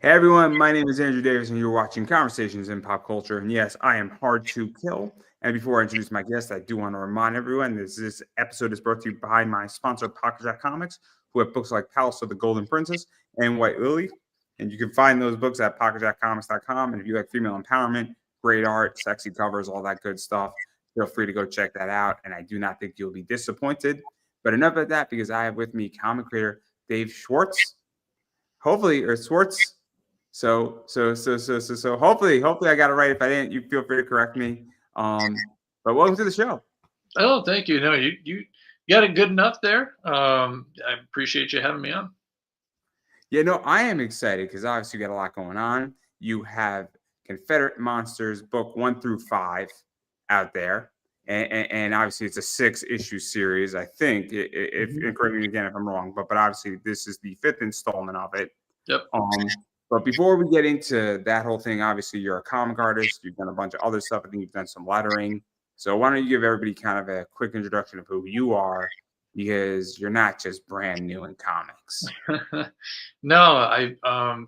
Hey everyone, my name is Andrew Davis, and you're watching Conversations in Pop Culture. And yes, I am hard to kill. And before I introduce my guest, I do want to remind everyone this episode is brought to you by my sponsor, Pocketjack Comics, who have books like Palace of the Golden Princess and White Lily. And you can find those books at pocketjackcomics.com. And if you like female empowerment, great art, sexy covers, all that good stuff, feel free to go check that out. And I do not think you'll be disappointed. But enough of that, because I have with me comic creator Dave Schwartz. Hopefully, or Swartz. So hopefully I got it right. If I didn't, you feel free to correct me. But welcome to the show. Oh, thank you. No, you got it good enough there. I appreciate you having me on. Yeah, no, I am excited because obviously you got a lot going on. You have Confederate Monsters book 1 through 5 out there, and obviously it's a 6-issue series. I think, if Mhm. and correct me again if I'm wrong, but obviously this is the 5th installment of it. Yep. But before we get into that whole thing, obviously you're a comic artist. You've done a bunch of other stuff. I think you've done some lettering. So why don't you give everybody kind of a quick introduction of who you are, because you're not just brand new in comics. No,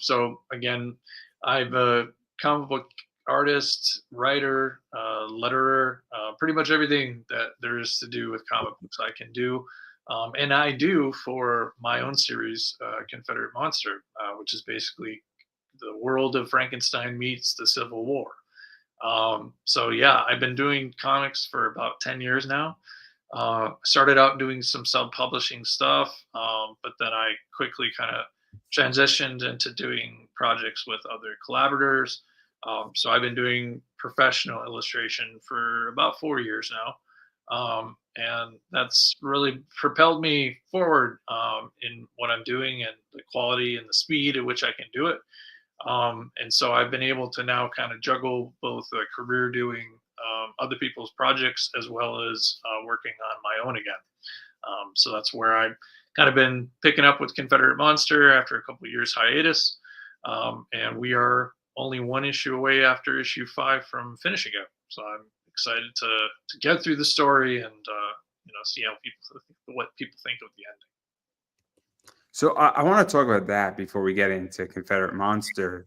so again, I'm a comic book artist, writer, letterer, pretty much everything that there is to do with comic books I can do. And I do for my own series, Confederate Monster, which is basically the world of Frankenstein meets the Civil War. So yeah, I've been doing comics for about 10 years now. Started out doing some self-publishing stuff, but then I quickly kind of transitioned into doing projects with other collaborators. So I've been doing professional illustration for about 4 years now, and that's really propelled me forward in what I'm doing and the quality and the speed at which I can do it. And so I've been able to now kind of juggle both a career doing other people's projects as well as working on my own again. So that's where I've kind of been picking up with Confederate Monster after a couple of years hiatus. And we are only one issue away after issue 5 from finishing it. So I'm excited to get through the story and see how what people think of the ending. So I want to talk about that before we get into Confederate Monster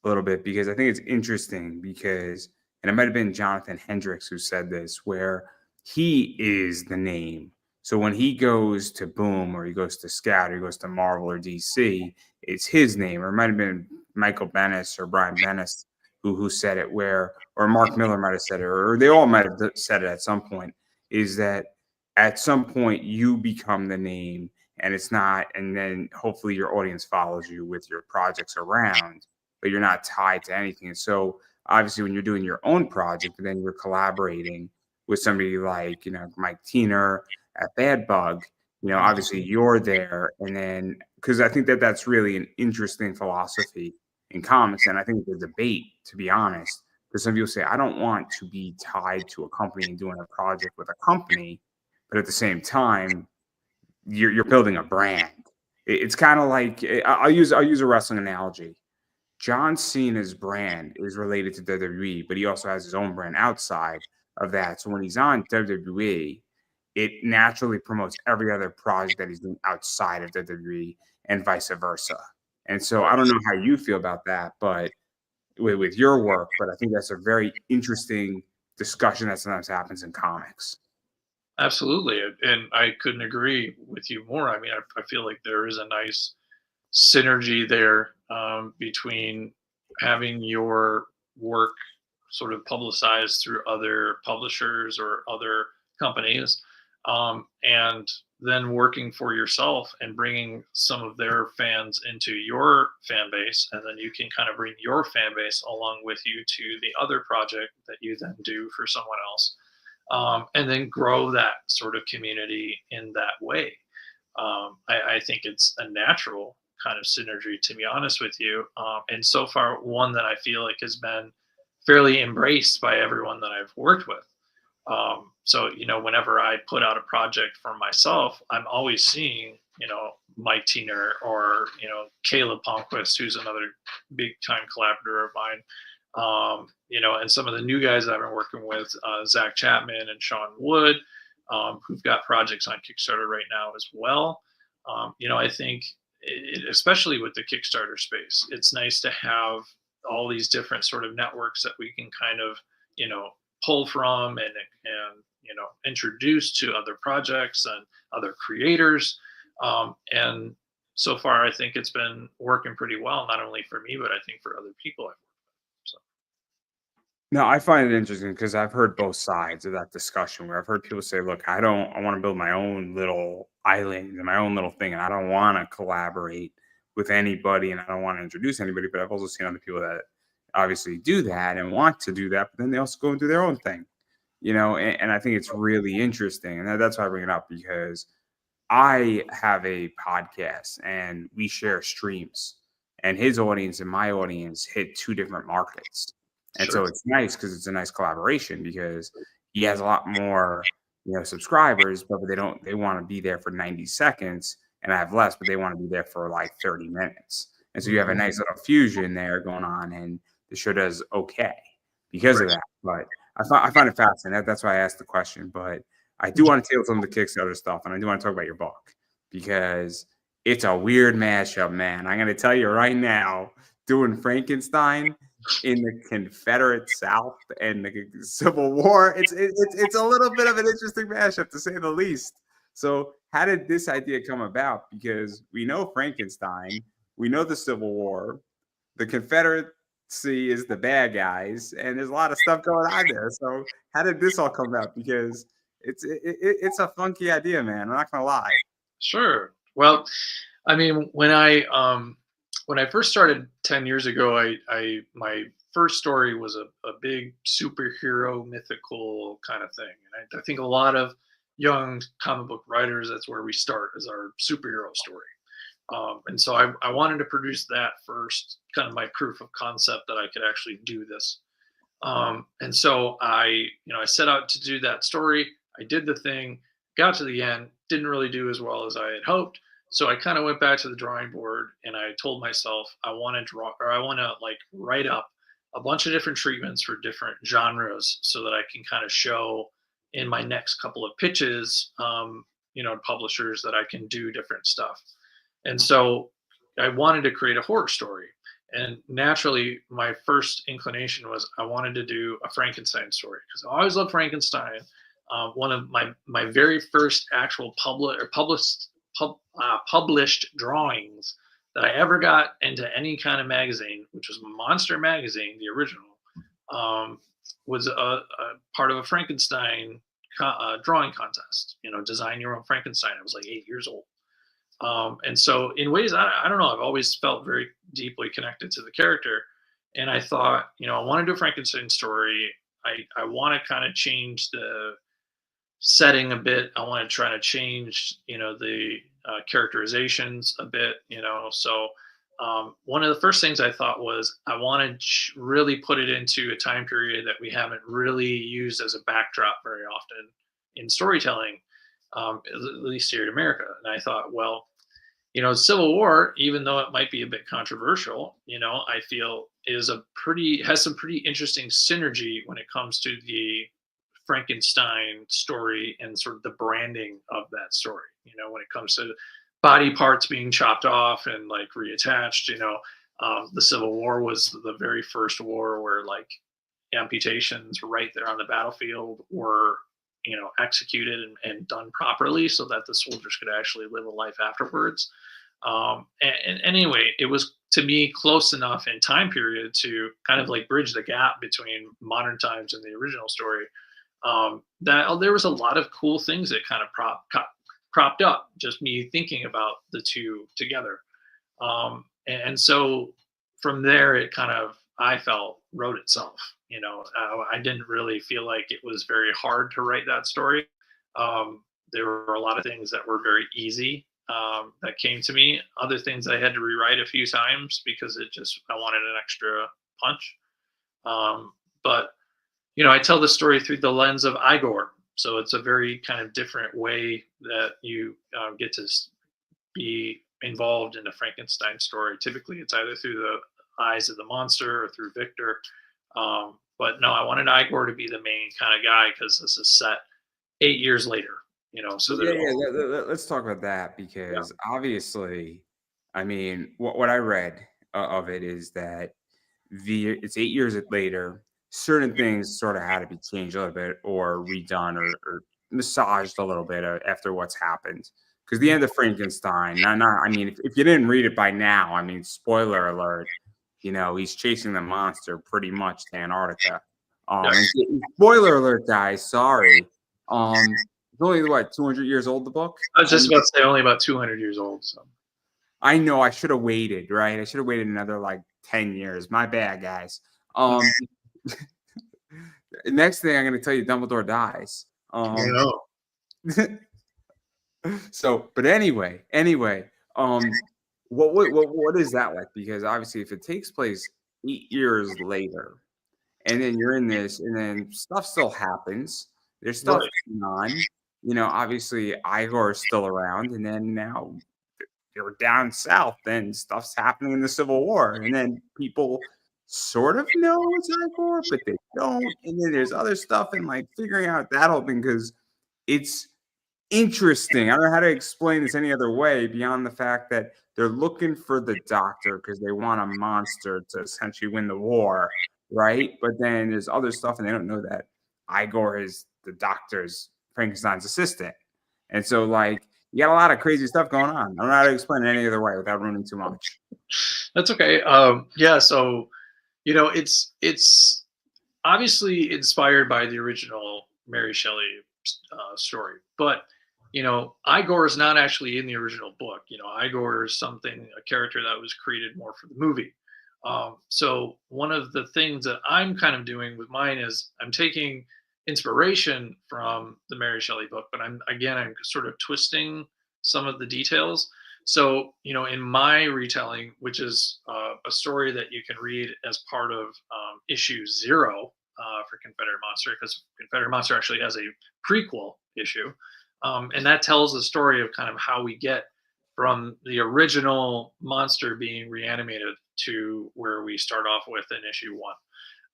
a little bit, because I think it's interesting because, and it might have been Jonathan Hendricks who said this, where he is the name. So when he goes to Boom or he goes to Scout or he goes to Marvel or DC, it's his name. Or it might have been Michael Bennis or Brian Bennis who said it, where, or Mark Miller might have said it, or they all might have said it at some point, is that at some point you become the name, and it's not, and then hopefully your audience follows you with your projects around, but you're not tied to anything. And so obviously when you're doing your own project, but then you're collaborating with somebody like, Mike Tiener at Bad Bug, obviously you're there. And then, because I think that that's really an interesting philosophy in comics. And I think the debate, to be honest, because some people say, I don't want to be tied to a company and doing a project with a company, but at the same time, you're building a brand. It's kind of like, I'll use a wrestling analogy. John Cena's brand is related to WWE, but he also has his own brand outside of that. So when he's on WWE, it naturally promotes every other project that he's doing outside of WWE and vice versa. And so I don't know how you feel about that, but with your work, but I think that's a very interesting discussion that sometimes happens in comics. Absolutely, and I couldn't agree with you more. I mean, I feel like there is a nice synergy there between having your work sort of publicized through other publishers or other companies, and then working for yourself and bringing some of their fans into your fan base, and then you can kind of bring your fan base along with you to the other project that you then do for someone else, and then grow that sort of community in that way. I think it's a natural kind of synergy, to be honest with you. And so far, one that I feel like has been fairly embraced by everyone that I've worked with. So, whenever I put out a project for myself, I'm always seeing, Mike Tiener or, Caleb Palmquist, who's another big time collaborator of mine. And some of the new guys I've been working with, Zach Chapman and Sean Wood, who've got projects on Kickstarter right now as well. I think especially with the Kickstarter space, it's nice to have all these different sort of networks that we can kind of, you know, pull from and introduce to other projects and other creators. And so far, I think it's been working pretty well, not only for me, but I think for other people I've worked with. So No, I find it interesting because I've heard both sides of that discussion where I've heard people say, look, I want to build my own little island and my own little thing, and I don't want to collaborate with anybody and I don't want to introduce anybody. But I've also seen other people that obviously do that and want to do that, but then they also go and do their own thing, and I think it's really interesting. And that's why I bring it up because I have a podcast and we share streams, and his audience and my audience hit two different markets. And sure, so it's nice because it's a nice collaboration because he has a lot more, subscribers, but they want to be there for 90 seconds and I have less, but they want to be there for like 30 minutes. And so you have a mhm, nice little fusion there going on and the show does okay because of right. that. But I find it fascinating. That's why I asked the question. But I do want to table some of the Kickstarter stuff, and I do want to talk about your book because it's a weird mashup, man. I'm going to tell you right now, doing Frankenstein in the Confederate South and the Civil War, it's a little bit of an interesting mashup to say the least. So, how did this idea come about? Because we know Frankenstein, we know the Civil War, the Confederacy is the bad guys, and there's a lot of stuff going on there. So, how did this all come about? Because it's a funky idea, man. I'm not gonna lie. Sure. Well, I mean, when I first started 10 years ago, I my first story was a big superhero mythical kind of thing. And I think a lot of young comic book writers, that's where we start, is our superhero story. And so I wanted to produce that first, kind of my proof of concept that I could actually do this. And so I set out to do that story. I did the thing, got to the end, didn't really do as well as I had hoped. So I kind of went back to the drawing board and I told myself I want to draw, or I want to like write up a bunch of different treatments for different genres so that I can kind of show in my next couple of pitches, publishers that I can do different stuff. And so I wanted to create a horror story. And naturally, my first inclination was I wanted to do a Frankenstein story because I always loved Frankenstein. One of my very first actual published drawings that I ever got into any kind of magazine, which was Monster Magazine, the original, was a part of a Frankenstein drawing contest. Design your own Frankenstein. I was like 8 years old. And so, in ways, I don't know, I've always felt very deeply connected to the character. And I thought, I want to do a Frankenstein story. I want to kind of change the setting a bit. I want to try to change, the characterizations a bit, So, one of the first things I thought was I want to really put it into a time period that we haven't really used as a backdrop very often in storytelling, at least here in America. And I thought, well, Civil War, even though it might be a bit controversial, I feel has some pretty interesting synergy when it comes to the Frankenstein story and sort of the branding of that story. When it comes to body parts being chopped off and like reattached, the Civil War was the very first war where like amputations right there on the battlefield were executed and done properly so that the soldiers could actually live a life afterwards. And anyway, it was to me close enough in time period to kind of like bridge the gap between modern times and the original story. That there was a lot of cool things that kind of propped up just me thinking about the two together. And so from there, it kind of, I felt, wrote itself. I didn't really feel like it was very hard to write that story. There were a lot of things that were very easy that came to me. Other things I had to rewrite a few times because I wanted an extra punch. But I tell the story through the lens of Igor. So it's a very kind of different way that you get to be involved in a Frankenstein story. Typically, it's either through the eyes of the monster or through Victor. But no, I wanted Igor to be the main kind of guy because this is set 8 years later. So Yeah, there's yeah. Let's talk about that yeah, because obviously, I mean, what I read of it is that it's 8 years later. Certain things sort of had to be changed a little bit or redone or massaged a little bit after what's happened. Because the end of Frankenstein, not. I mean, if you didn't read it by now, I mean, spoiler alert. He's chasing the monster pretty much to Antarctica. Yeah, Spoiler alert, guys. Sorry. It's only what 200 years old. The book. I was just about to say only about 200 years old. So I know I should have waited, right? I should have waited another like 10 years. My bad, guys. Next thing I'm going to tell you, Dumbledore dies. no, But anyway, what is that like? Because obviously, if it takes place 8 years later, and then you're in this, and then stuff still happens. There's stuff right, going on. Obviously Igor is still around, and then now you're down south, then stuff's happening in the Civil War, and then people sort of know it's Igor, but they don't. And then there's other stuff and like figuring out that whole thing because it's interesting. I don't know how to explain this any other way beyond the fact that they're looking for the doctor because they want a monster to essentially win the war, right? But then there's other stuff, and they don't know that Igor is the doctor's Frankenstein's assistant. And so, like, you got a lot of crazy stuff going on. I don't know how to explain it any other way without ruining too much. that's okay. Yeah, so it's obviously inspired by the original Mary Shelley story, but Igor is not actually in the original book. Igor is a character that was created more for the movie. So one of the things that I'm kind of doing with mine is I'm taking inspiration from the Mary Shelley book, but I'm sort of twisting some of the details. So in my retelling, which is a story that you can read as part of issue 0 for Confederate Monster, because Confederate Monster actually has a prequel issue, and that tells the story of kind of how we get from the original monster being reanimated to where we start off with in issue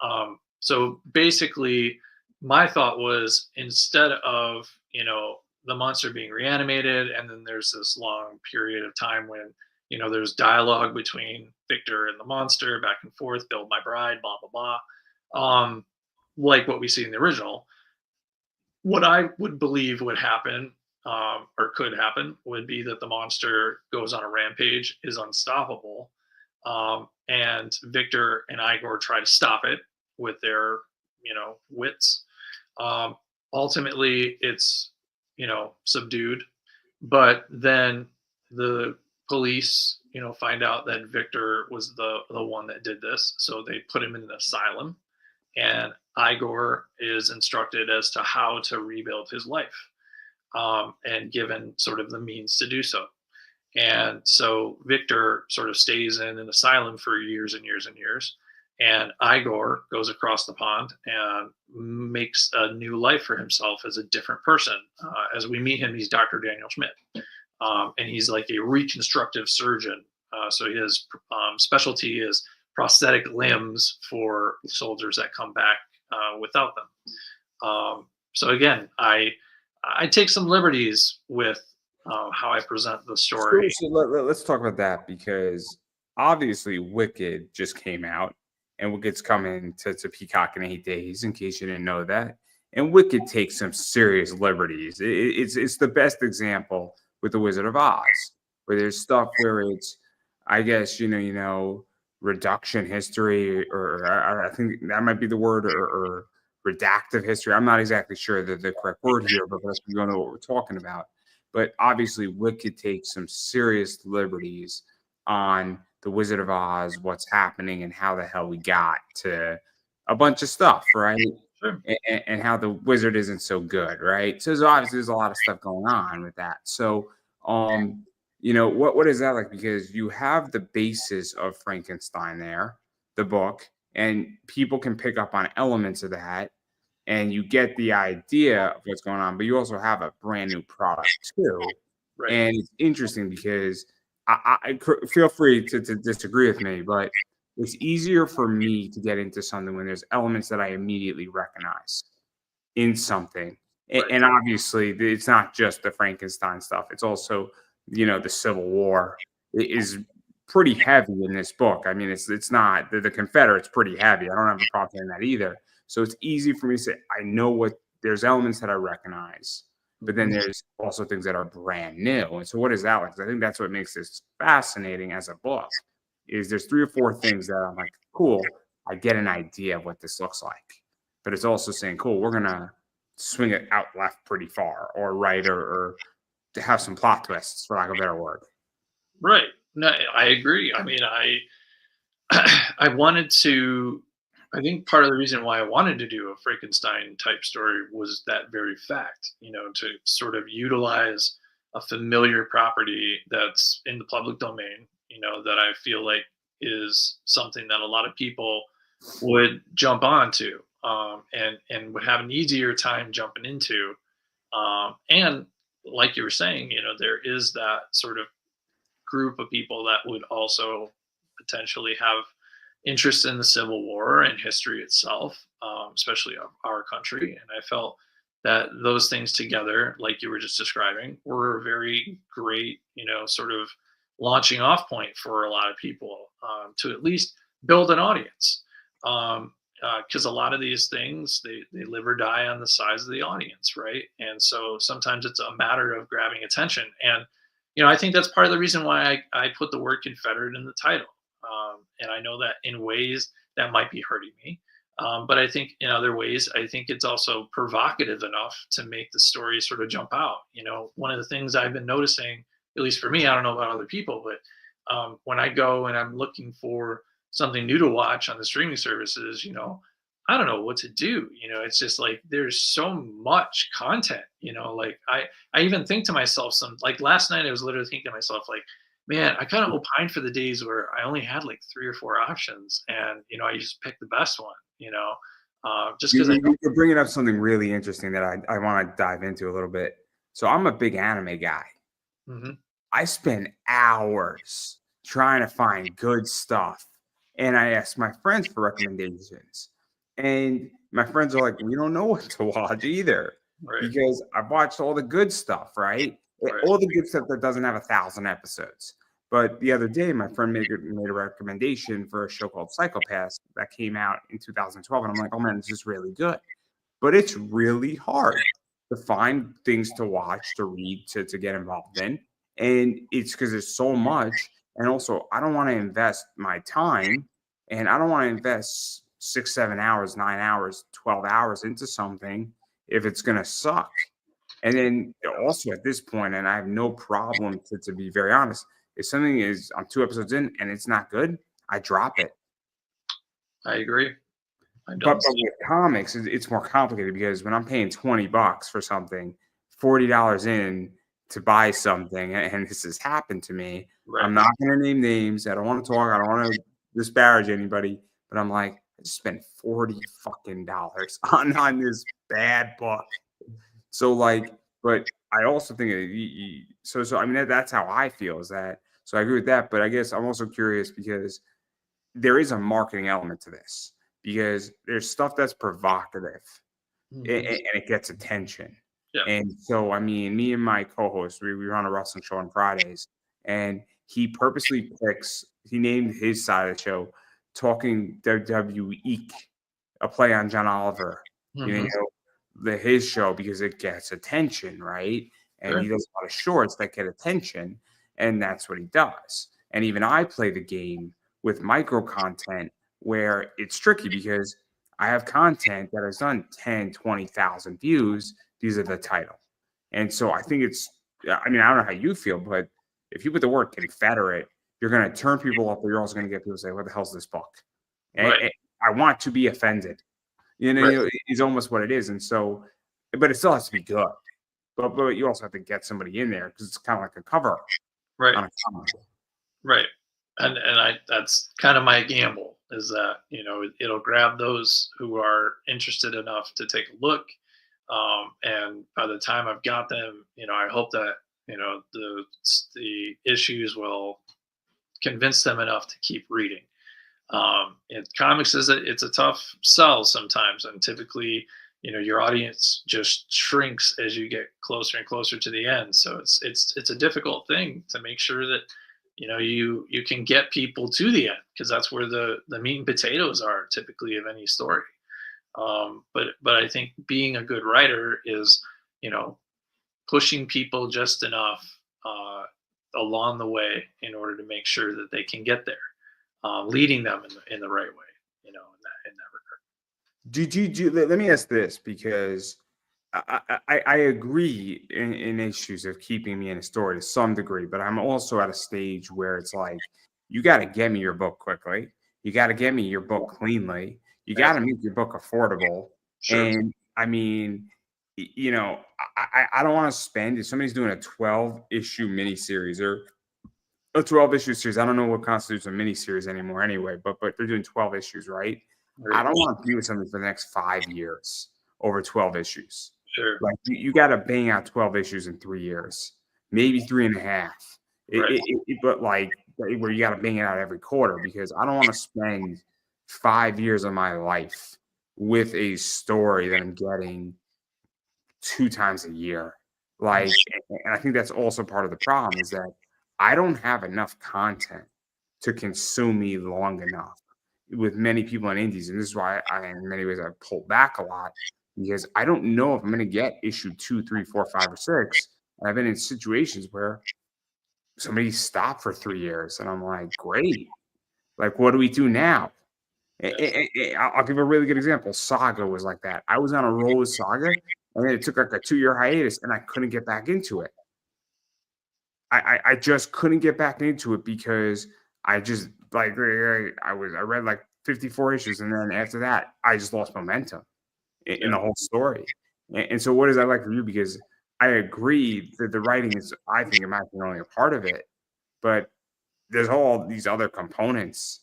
1. So basically, my thought was, instead of the monster being reanimated, and then there's this long period of time when there's dialogue between Victor and the monster, back and forth, build my bride, blah blah blah, like what we see in the original. What I would believe would happen, or could happen, would be that the monster goes on a rampage, is unstoppable, and Victor and Igor try to stop it with their wits. Ultimately, it's subdued, but then the police find out that Victor was the one that did this, so they put him in an asylum, and Igor is instructed as to how to rebuild his life, and given sort of the means to do so. And so Victor sort of stays in an asylum for years and years and years. And Igor goes across the pond and makes a new life for himself as a different person. As we meet him, he's Dr. Daniel Schmidt. And he's like a reconstructive surgeon. So his specialty is prosthetic limbs for soldiers that come back without them. So again, I take some liberties with how I present the story. So let's talk about that because obviously Wicked just came out, and Wicked's coming to Peacock in 8 days. In case you didn't know that, and Wicked takes some serious liberties. It's the best example with the Wizard of Oz, where there's stuff where it's, I guess reduction history, or I think that might be the word, or redactive history. I'm not exactly sure the correct word here, but let's go know what we're talking about. But obviously, Wicked takes some serious liberties on the Wizard of Oz, what's happening, and how the hell we got to a bunch of stuff, right? Sure. And how the wizard isn't so good, right? So obviously there's a lot of stuff going on with that. So, what is that like? Because you have the basis of Frankenstein there, the book, and people can pick up on elements of that, and you get the idea of what's going on, but you also have a brand new product too. Right. And it's interesting because I feel free to disagree with me, but it's easier for me to get into something when there's elements that I immediately recognize in something. Right. And obviously, it's not just the Frankenstein stuff. It's also, the Civil War is pretty heavy in this book. I mean, it's not the Confederate's pretty heavy. I don't have a problem saying that either. So it's easy for me to say I know what there's elements that I recognize, but then there's also things that are brand new. And so what is that like? 'Cause I think that's what makes this fascinating as a book. Is there's 3 or 4 things that I'm like, cool, I get an idea of what this looks like. But it's also saying, cool, we're gonna swing it out left pretty far or right or to have some plot twists, for lack of a better word. Right. No, I agree. I mean, I I wanted to. I think part of the reason why I wanted to do a Frankenstein type story was that very fact. To sort of utilize a familiar property that's in the public domain. That I feel like is something that a lot of people would jump onto, and would have an easier time jumping into. And like you were saying, there is that sort of group of people that would also potentially have interest in the Civil War and history itself, especially of our country. And I felt that those things together, like you were just describing, were a very great, sort of launching off point for a lot of people, to at least build an audience. Because a lot of these things, they live or die on the size of the audience, right? And so sometimes it's a matter of grabbing attention. And I think that's part of the reason why I put the word Confederate in the title. And I know that in ways that might be hurting me. But I think in other ways, I think it's also provocative enough to make the story sort of jump out. One of the things I've been noticing, at least for me, I don't know about other people, but when I go and I'm looking for something new to watch on the streaming services, I don't know what to do. It's just like there's so much content. Like I even think to myself, like last night I was literally thinking to myself, like, man, I kind of opined for the days where I only had like 3 or 4 options, and I just picked the best one. Just because You're bringing up something really interesting that I want to dive into a little bit. So I'm a big anime guy. Mhm. I spend hours trying to find good stuff, and I ask my friends for recommendations. And my friends are like, "We don't know what to watch either," Right, because I've watched all the good stuff, right? right, All the good stuff that doesn't have 1,000 episodes. But the other day, my friend made a recommendation for a show called Psychopaths that came out in 2012, and I'm like, "Oh man, this is really good." But it's really hard to find things to watch, to read, to get involved in. And it's because there's so much. And also, I don't want to invest my time and I don't want to invest 6, 7 hours, 9 hours, 12 hours into something if it's going to suck. And then also at this point, and I have no problem to be very honest, if something is I'm 2 episodes in and it's not good, I drop it. I agree. I've done. But with comics, it's more complicated because when I'm paying $20 for something, $40 in to buy something, and this has happened to me. Right. I'm not going to name names. I don't want to talk. I don't want to disparage anybody. But I'm like, I just spent 40 fucking dollars on this bad book. So like, but I also think so. I mean, that's how I feel. Is that so? I agree with that. But I guess I'm also curious because there is a marketing element to this because there's stuff that's provocative and Mhm. it gets attention. Yeah. And so, I mean, me and my co-host, we run a wrestling show on Fridays, and he purposely he named his side of the show Talking WWE, a play on John Oliver, Mhm. his show because it gets attention, right? And Sure. he does a lot of shorts that get attention, and that's what he does. And even I play the game with micro content where it's tricky because I have content that has done 10, 20,000 views because of the title. And so I think I mean, I don't know how you feel, but if you put the word Confederate, you're going to turn people off, but you're also going to get people say, what the hell's this book? Right. And I want to be offended. Right. Is almost what it is. And so, but it still has to be good. But you also have to get somebody in there because it's kind of like a cover Right. on a comic. Right. And that's kind of my gamble is that, it'll grab those who are interested enough to take a look. And by the time I've got them, I hope that, the issues will convince them enough to keep reading. Comics it's a tough sell sometimes, and typically, your audience just shrinks as you get closer and closer to the end. So it's a difficult thing to make sure that you can get people to the end because that's where the meat and potatoes are typically of any story. But I think being a good writer is, you know, pushing people just enough along the way in order to make sure that they can get there, leading them in the right way, in that regard. Let me ask this because I agree in issues of keeping me in a story to some degree, but I'm also at a stage where it's like, you got to get me your book quickly. You got to get me your book cleanly. You got to Absolutely. make your book affordable. Sure. And I mean, I don't want to spend, if somebody's doing a 12 issue miniseries or a 12 issue series, I don't know what constitutes a miniseries anymore anyway, but they're doing 12 issues, right? I Right. don't want to be with something for the next 5 years over 12 issues. Sure. Like you got to bang out 12 issues in 3 years, maybe three and a half. Right. But like where you got to bang it out every quarter, because I don't want to spend 5 years of my life with a story that I'm getting 2 times a year. Like, and I think that's also part of the problem is that I don't have enough content to consume me long enough with many people in indies. And this is why in many ways, I pulled back a lot, because I don't know if I'm going to get issue 2, 3, 4, 5, or 6. And I've been in situations where somebody stopped for 3 years and I'm like, great. Like, what do we do now? I'll give a really good example. Saga was like that. I was on a roll with Saga, and then it took like a 2-year hiatus, and I couldn't get back into it. I just couldn't get back into it because I just like I read like 54 issues, and then after that, I just lost momentum in Yeah. the whole story. And so, what is that like for you? Because I agree that the writing is, I think, in my opinion, only a part of it, but there's all these other components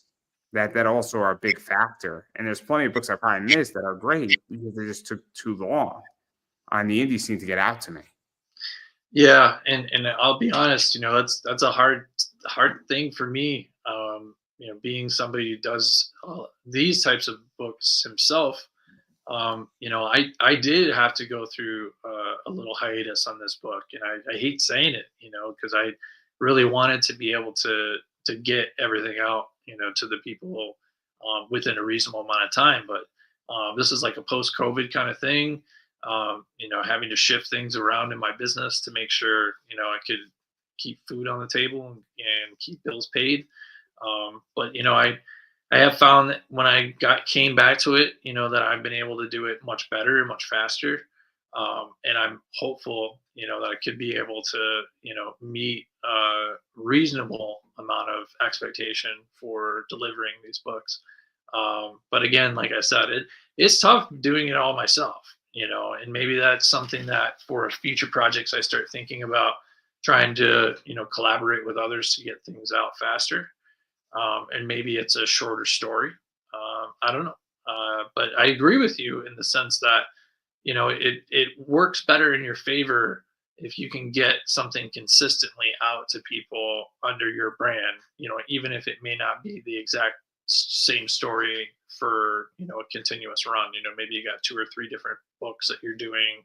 that also are a big factor. And there's plenty of books I probably missed that are great because they just took too long on the indie scene to get out to me. Yeah, and I'll be honest, that's a hard thing for me. Being somebody who does these types of books himself. I did have to go through a little hiatus on this book, and I hate saying it, because I really wanted to be able to get everything out, to the people within a reasonable amount of time. But this is like a post-COVID kind of thing. Having to shift things around in my business to make sure I could keep food on the table and keep bills paid. But I have found that when I came back to it, that I've been able to do it much better, much faster, and I'm hopeful, that I could be able to, meet a reasonable amount of expectation for delivering these books. But again, like I said, it's tough doing it all myself, and maybe that's something that for future projects I start thinking about trying to, collaborate with others to get things out faster, and maybe it's a shorter story. I don't know, but I agree with you in the sense that it works better in your favor if you can get something consistently out to people under your brand. Even if it may not be the exact same story for a continuous run. Maybe you got 2 or 3 different books that you're doing.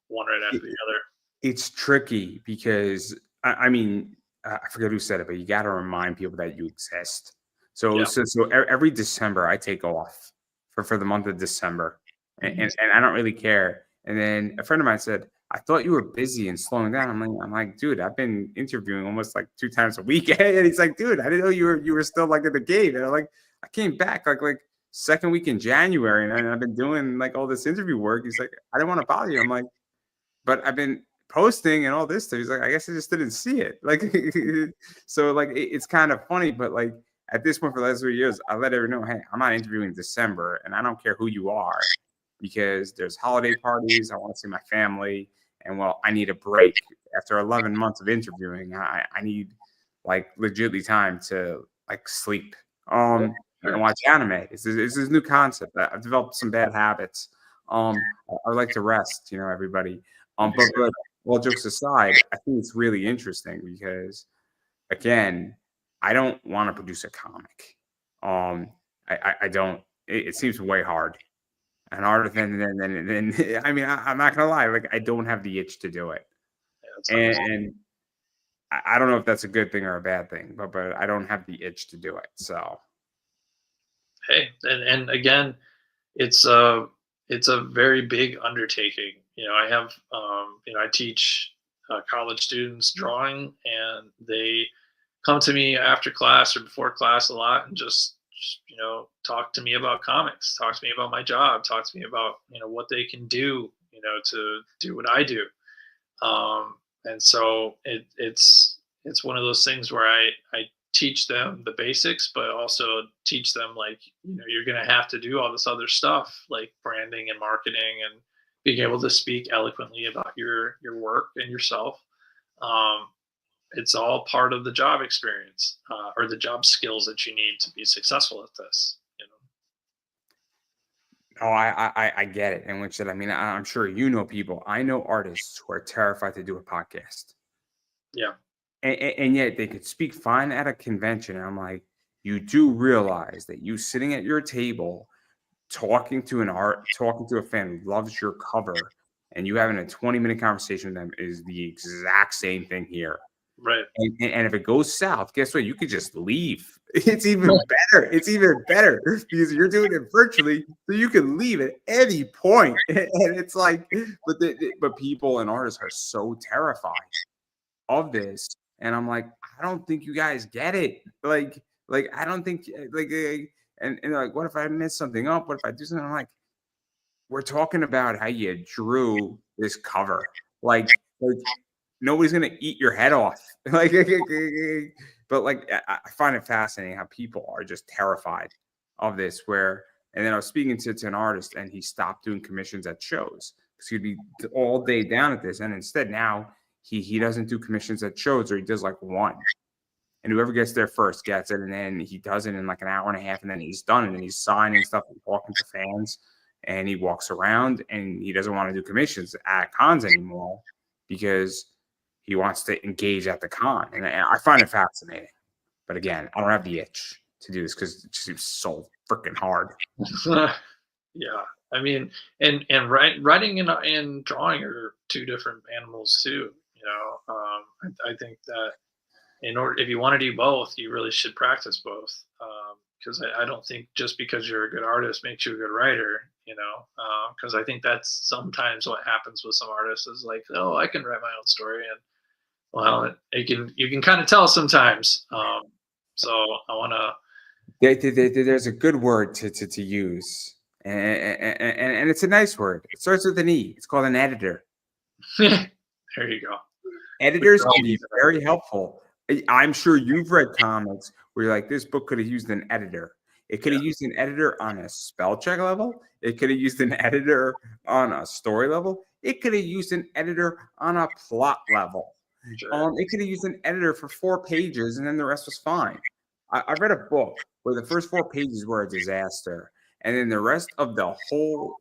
One right after the other. It's tricky because I mean, I forget who said it, but you got to remind people that you exist. So, Yeah. every December I take off for the month of December, and I don't really care. And then a friend of mine said, "I thought you were busy and slowing down." I'm like, dude, I've been interviewing almost like 2 times a week, and he's like, dude, I didn't know you were still like in the game. And I'm like, I came back like second week in January, and I've been doing like all this interview work. He's like, I didn't want to bother you. I'm like, but I've been posting and all this stuff. He's like, I guess I just didn't see it. Like, so like it's kind of funny, but like at this point for the last 3 years, I let everyone know, hey, I'm not interviewing in December, and I don't care who you are, because there's holiday parties. I want to see my family, and well, I need a break after 11 months of interviewing. I need like legitimately time to like sleep. And Sure. watch anime. It's this new concept. I've developed some bad habits. I like to rest, everybody. But all jokes aside, I think it's really interesting because, again, I don't want to produce a comic. Um, I don't. It seems way hard and harder than I mean, I'm not gonna lie. Like, I don't have the itch to do it, Yeah, it's and, understandable. and I don't know if that's a good thing or a bad thing, but I don't have the itch to do it. So Hey, and again, it's a very big undertaking. I have I teach college students drawing, and they come to me after class or before class a lot and just talk to me about comics, talk to me about my job, talk to me about what they can do to do what I do. And so it's one of those things where I teach them the basics, but also teach them, like, you're gonna have to do all this other stuff like branding and marketing and being able to speak eloquently about your work and yourself. Um, it's all part of the job experience, or the job skills that you need to be successful at this. oh, I get it. And which I mean, I'm sure you know people. I know artists who are terrified to do a podcast, Yeah, and yet they could speak fine at a convention. And I'm like, you do realize that you sitting at your table talking to a fan who loves your cover, and you having a 20-minute conversation with them is the exact same thing here. right. And if it goes south, guess what? You could just leave. It's even better. It's even better because you're doing it virtually, so you can leave at any point. And it's like, but people and artists are so terrified of this, and I'm like, I don't think you guys get it. Like I don't think and they're like, what if I mess something up? What if I do something? I'm like, we're talking about how you drew this cover. Like nobody's gonna eat your head off. Like, but like I find it fascinating how people are just terrified of this. And then I was speaking to an artist, and he stopped doing commissions at shows because he'd be all day down at this, and instead now he doesn't do commissions at shows, or he does like one. And whoever gets there first gets it, and then he does it in like an hour and a half, and then he's done, and then he's signing stuff and talking to fans, and he walks around, and he doesn't want to do commissions at cons anymore because he wants to engage at the con. And I find it fascinating. But again, I don't have the itch to do this because it just seems so freaking hard. Yeah, I mean, and writing and drawing are two different animals too. I think that in order, if you want to do both, you really should practice both. Because I don't think just because you're a good artist makes you a good writer. Because I think that's sometimes what happens with some artists is like, oh, I can write my own story, and well, you can kind of tell sometimes. So I want to. There's a good word to use, and it's a nice word. It starts with an E. It's called an editor. There you go. Editors can be very helpful. I'm sure you've read comics where you're like, this book could have used an editor. It could have used an editor on a spell check level. It could have used an editor on a story level. It could have used an editor on a plot level. Sure. It could have used an editor for 4 pages, and then the rest was fine. I've read a book where the first 4 pages were a disaster, and then the rest of the whole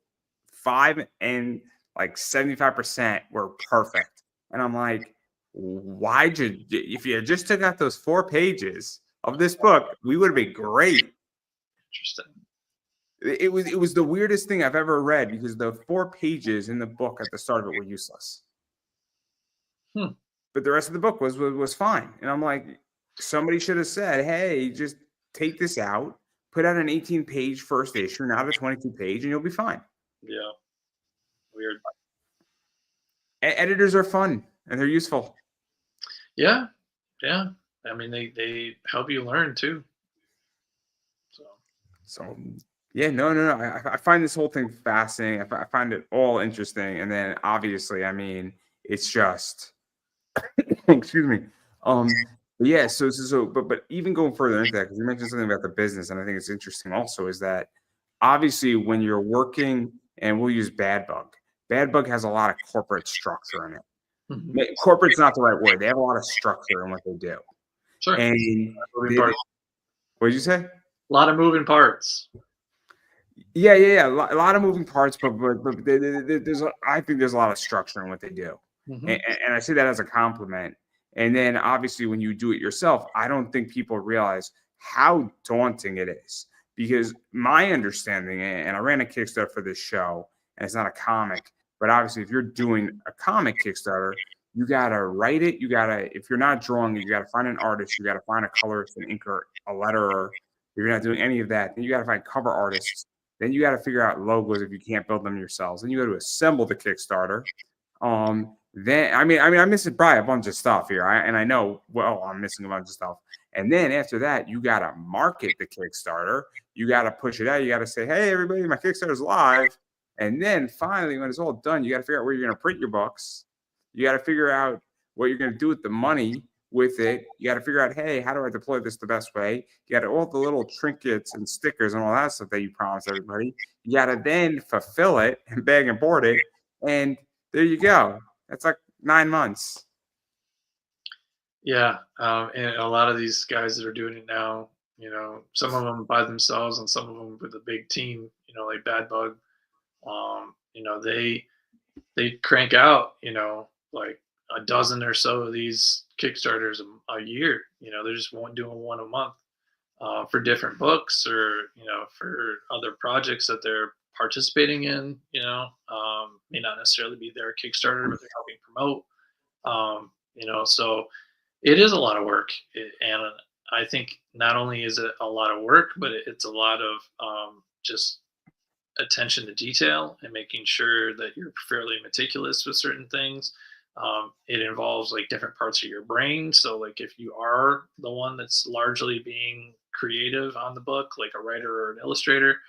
5 and like 75% were perfect. And I'm like, why'd you? If you just took out those 4 pages of this book, we would have been great. Interesting. It was the weirdest thing I've ever read because the 4 pages in the book at the start of it were useless. But the rest of the book was fine. And I'm like, somebody should have said, hey, just take this out, put out an 18-page first issue, not a 22-page, and you'll be fine. Yeah. Weird. Editors are fun and they're useful. Yeah. Yeah. I mean, they help you learn too. So yeah, no. I find this whole thing fascinating. I find it all interesting. And then obviously, I mean, it's just, excuse me. Yeah. But even going further into that, because you mentioned something about the business, and I think it's interesting also, is that obviously when you're working, and we'll use Bad Bug. Bad Bug has a lot of corporate structure in it. Mm-hmm. Corporate's not the right word. They have a lot of structure in what they do. Sure. And what did you say? A lot of moving parts. Yeah. A lot of moving parts, but I think there's a lot of structure in what they do, and I say that as a compliment. And then obviously when you do it yourself, I don't think people realize how daunting it is, because my understanding, and I ran a Kickstarter for this show, and it's not a comic, but obviously if you're doing a comic Kickstarter, You gotta write it. You gotta, if you're not drawing, you gotta find an artist. You gotta find a colorist, an inker, a letterer. If you're not doing any of that, then you gotta find cover artists. Then you gotta figure out logos if you can't build them yourselves. Then you got to assemble the Kickstarter. Then I'm missing probably a bunch of stuff here. And I know, well, I'm missing a bunch of stuff. And then after that, you gotta market the Kickstarter. You gotta push it out. You gotta say, hey, everybody, my Kickstarter's live. And then finally, when it's all done, you gotta figure out where you're gonna print your books. You got to figure out what you're going to do with the money with it. You got to figure out, hey, how do I deploy this the best way? You got all the little trinkets and stickers and all that stuff that you promised everybody. You got to then fulfill it and bag and board it. And there you go. That's like 9 months. Yeah. And a lot of these guys that are doing it now, some of them by themselves and some of them with a big team, like Bad Bug, they crank out, like a dozen or so of these Kickstarters a year. They're just doing one a month for different books or for other projects that they're participating in. May not necessarily be their Kickstarter, but they're helping promote. So it is a lot of work, and I think not only is it a lot of work, but it's a lot of just attention to detail and making sure that you're fairly meticulous with certain things. It involves like different parts of your brain. So like if you are the one that's largely being creative on the book, like a writer or an illustrator,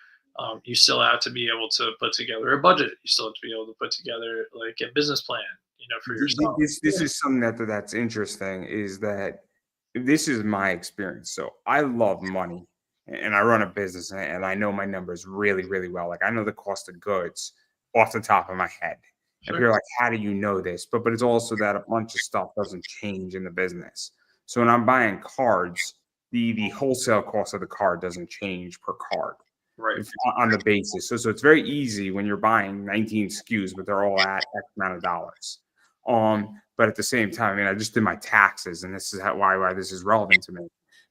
you still have to be able to put together a budget. You still have to be able to put together like a business plan, for yourself. This is something that's interesting, is that this is my experience. So I love money and I run a business and I know my numbers really, really well. Like I know the cost of goods off the top of my head. And Sure. people are like, how do you know this? But it's also that a bunch of stuff doesn't change in the business. So when I'm buying cards, the wholesale cost of the card doesn't change per card Right. on the basis. So it's very easy when you're buying 19 SKUs, but they're all at X amount of dollars. But at the same time, I mean, I just did my taxes, and this is why this is relevant to me.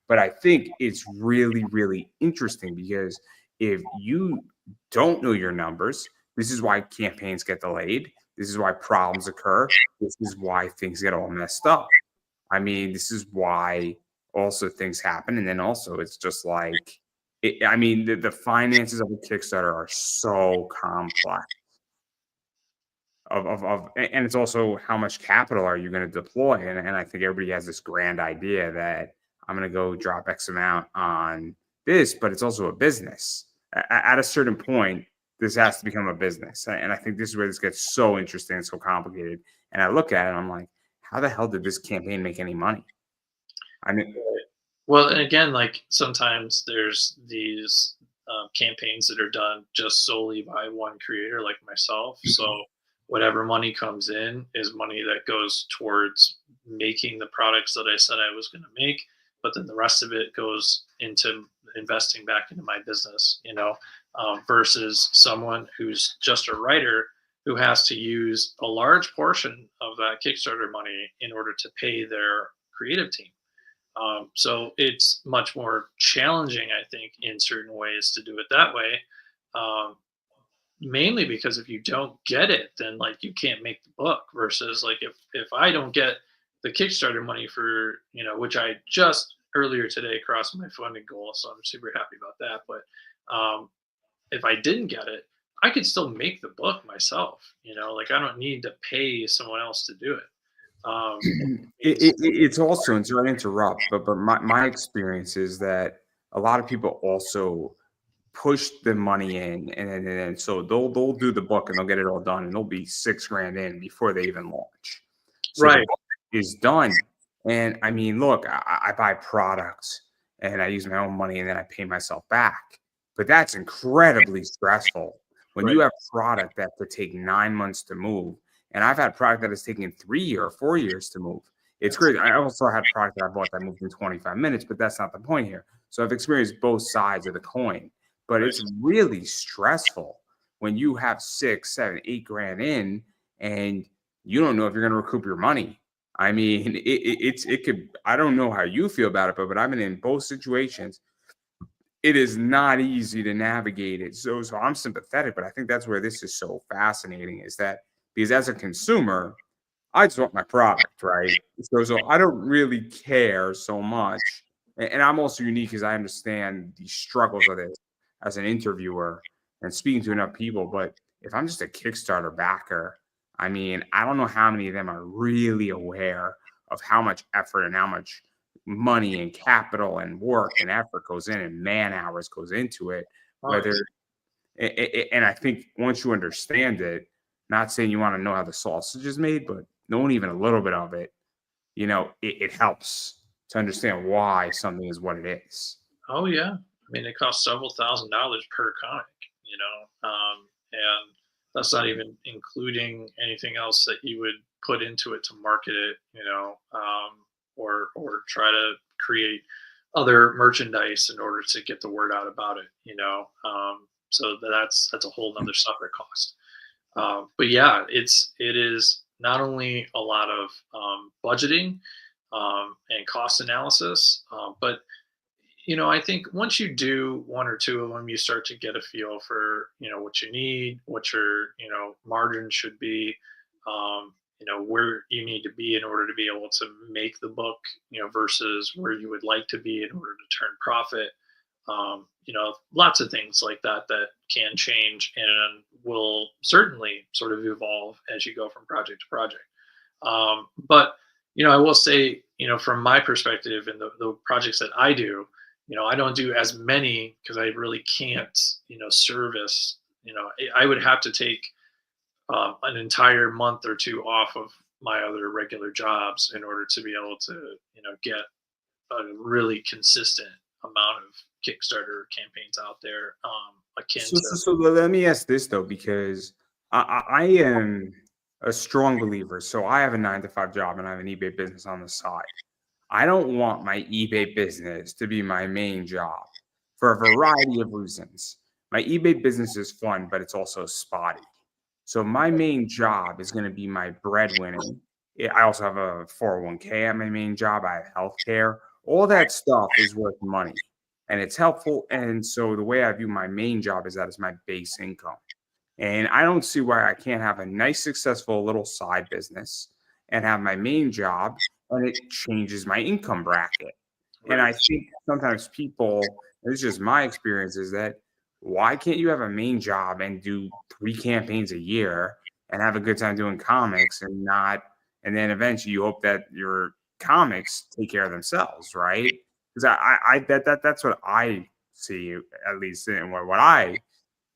But I think it's really, really interesting because if you don't know your numbers, this is why campaigns get delayed. This is why problems occur. This is why things get all messed up. I mean, this is why also things happen. And then also it's just like, the finances of a Kickstarter are so complex. And it's also how much capital are you going to deploy? And I think everybody has this grand idea that I'm going to go drop X amount on this, but it's also a business. At a certain point, this has to become a business. And I think this is where this gets so interesting and so complicated. And I look at it and I'm like, how the hell did this campaign make any money? I mean, Well, and again, like sometimes there's these campaigns that are done just solely by one creator, like myself. So whatever money comes in is money that goes towards making the products that I said I was going to make, but then the rest of it goes into investing back into my business, versus someone who's just a writer who has to use a large portion of that Kickstarter money in order to pay their creative team. So it's much more challenging, I think, in certain ways to do it that way. Um, Mainly because if you don't get it, then like you can't make the book. Versus like if I don't get the Kickstarter money for which I just earlier today crossed my funding goal, so I'm super happy about that. But if I didn't get it, I could still make the book myself. Like I don't need to pay someone else to do it. Um, it's also, and sorry to interrupt, but my experience is that a lot of people also push the money in, and then so they'll do the book and they'll get it all done, and they'll be $6,000 in before they even launch. So the right. book is done, and I mean, look, I buy products and I use my own money, and then I pay myself back. But that's incredibly stressful when Right. you have product that could take 9 months to move. And I've had product that has taken 3 or 4 years to move. It's great. I also had product that I bought that moved in 25 minutes, but that's not the point here. So I've experienced both sides of the coin. But Right. it's really stressful when you have 6, 7, 8 grand in, and you don't know if you're going to recoup your money. I mean, it could. I don't know how you feel about it, but I've been in both situations. It is not easy to navigate it. So I'm sympathetic, but I think that's where this is so fascinating, is that because as a consumer, I just want my product, right? So I don't really care so much. And I'm also unique because I understand the struggles of this as an interviewer and speaking to enough people. But if I'm just a Kickstarter backer, I mean, I don't know how many of them are really aware of how much effort and how much money and capital and work and effort goes in and man hours goes into it. Oh, Whether and I think once you understand it, not saying you want to know how the sausage is made, but knowing even a little bit of it, it helps to understand why something is what it is. oh yeah. I mean, it costs several $1,000s per comic, and that's not even including anything else that you would put into it to market it, or try to create other merchandise in order to get the word out about it. So that's a whole nother separate cost. But yeah, it is not only a lot of budgeting and cost analysis, but I think once you do one or two of them, you start to get a feel for what you need, what your margin should be, where you need to be in order to be able to make the book, versus where you would like to be in order to turn profit. Lots of things like that that can change and will certainly sort of evolve as you go from project to project. But I will say, from my perspective and the projects that I do, I don't do as many because I really can't, service. I would have to take an entire month or two off of my other regular jobs in order to be able to, get a really consistent amount of Kickstarter campaigns out there, akin to. So let me ask this though, because I am a strong believer. So I have a 9 to 5 job and I have an eBay business on the side. I don't want my eBay business to be my main job for a variety of reasons. My eBay business is fun, but it's also spotty. So my main job is going to be my breadwinner. I also have a 401k at my main job. I have healthcare. All that stuff is worth money and it's helpful. And so the way I view my main job is that it's my base income. And I don't see why I can't have a nice, successful little side business and have my main job and it changes my income bracket. And Right. I think sometimes people, and this is just my experience, is that why can't you have a main job and do 3 campaigns a year and have a good time doing comics and then eventually you hope that your comics take care of themselves, right? Because that's what I see, at least in what I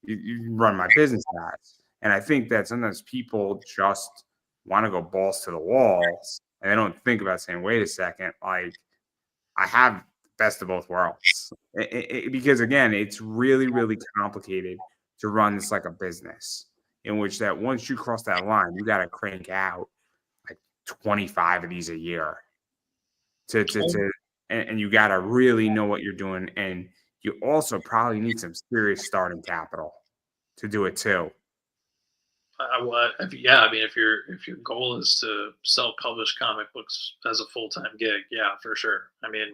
you run my business as. And I think that sometimes people just want to go balls to the walls and they don't think about saying, wait a second, like I have best of both worlds. Because again, it's really, really complicated to run this like a business in which that once you cross that line, you got to crank out like 25 of these a year to and you got to really know what you're doing. And you also probably need some serious starting capital to do it too. Yeah, I mean, if your goal is to self-publish comic books as a full-time gig, yeah, for sure. I mean,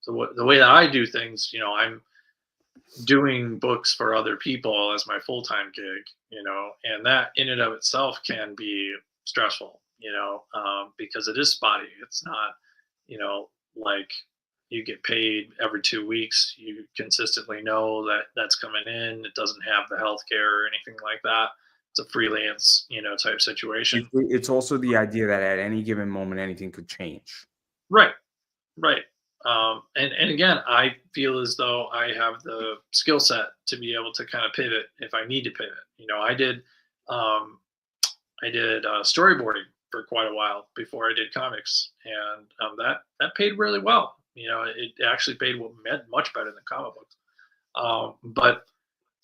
the way that I do things, I'm doing books for other people as my full-time gig, and that in and of itself can be stressful, because it is spotty. It's not, like you get paid every 2 weeks. You consistently know that that's coming in. It doesn't have the health care or anything like that. It's a freelance, type situation. It's also the idea that at any given moment, anything could change. Right. Right. And again, I feel as though I have the skill set to be able to kind of pivot if I need to pivot. Um, I did storyboarding for quite a while before I did comics, and that paid really well. It actually paid much better than comic books. But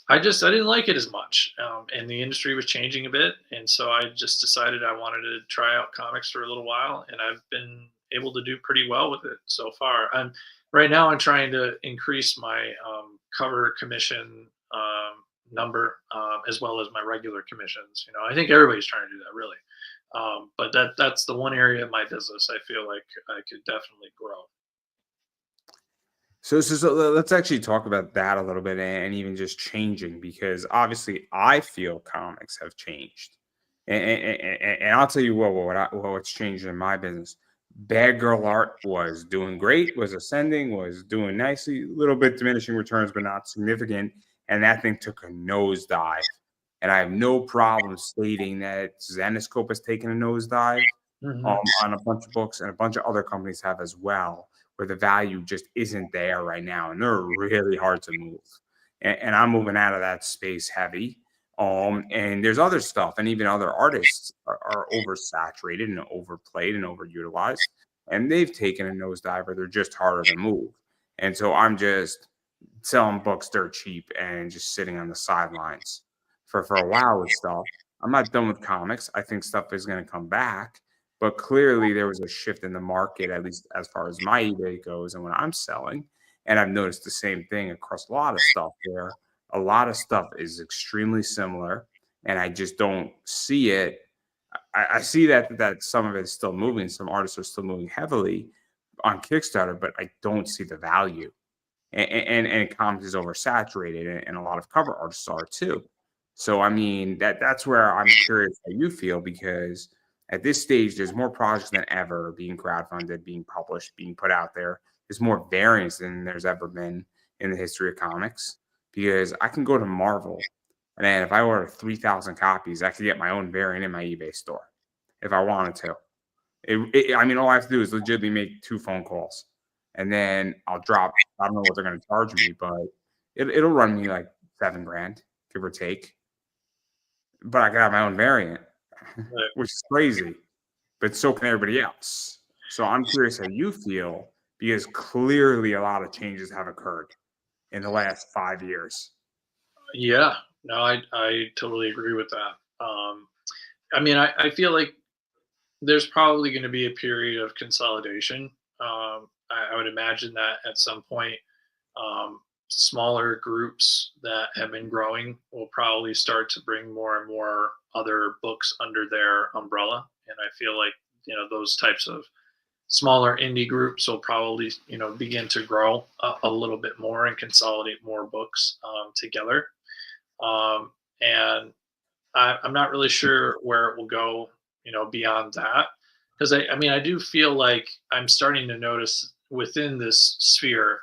I didn't like it as much, and the industry was changing a bit, and so I just decided I wanted to try out comics for a little while, and I've been able to do pretty well with it so far. Right now I'm trying to increase my cover commission number, as well as my regular commissions. I think everybody's trying to do that, really. But that's the one area of my business I feel like I could definitely grow. So let's actually talk about that a little bit and even just changing because obviously I feel comics have changed. And I'll tell you what's changed in my business. Bad girl art was doing great, was ascending, was doing nicely, a little bit diminishing returns, but not significant. And that thing took a nosedive. And I have no problem stating that Zenoscope has taken a nosedive Hmm. on a bunch of books, and a bunch of other companies have as well, where the value just isn't there right now. And they're really hard to move. And I'm moving out of that space heavy. And there's other stuff, and even other artists are oversaturated and overplayed and overutilized, and they've taken a nosedive, or they're just harder to move. And so I'm just selling books dirt cheap and just sitting on the sidelines for a while with stuff. I'm not done with comics. I think stuff is going to come back, but clearly there was a shift in the market, at least as far as my eBay goes and when I'm selling. And I've noticed the same thing across a lot of stuff where a lot of stuff is extremely similar, and I just don't see it. I see that some of it is still moving, some artists are still moving heavily on Kickstarter, but I don't see the value. And comics is oversaturated, and a lot of cover artists are too. So I mean that's where I'm curious how you feel, because at this stage there's more projects than ever being crowdfunded, being published, being put out there. There's more variance than there's ever been in the history of comics, because I can go to Marvel, and then if I order 3,000 copies, I could get my own variant in my eBay store if I wanted to. I mean, all I have to do is legitimately make 2 phone calls, and then I'll drop. I don't know what they're going to charge me, but it'll run me like 7 grand, give or take. But I can have my own variant, Right. which is crazy. But so can everybody else. So I'm curious how you feel, because clearly a lot of changes have occurred in the last 5 years. Yeah, no, I totally agree with that. I mean, I feel like there's probably going to be a period of consolidation. I would imagine that at some point, um, smaller groups that have been growing will probably start to bring more and more other books under their umbrella. And I feel like, those types of smaller indie groups will probably, begin to grow a little bit more and consolidate more books together. And I'm not really sure where it will go, beyond that. Because I mean, I do feel like I'm starting to notice within this sphere,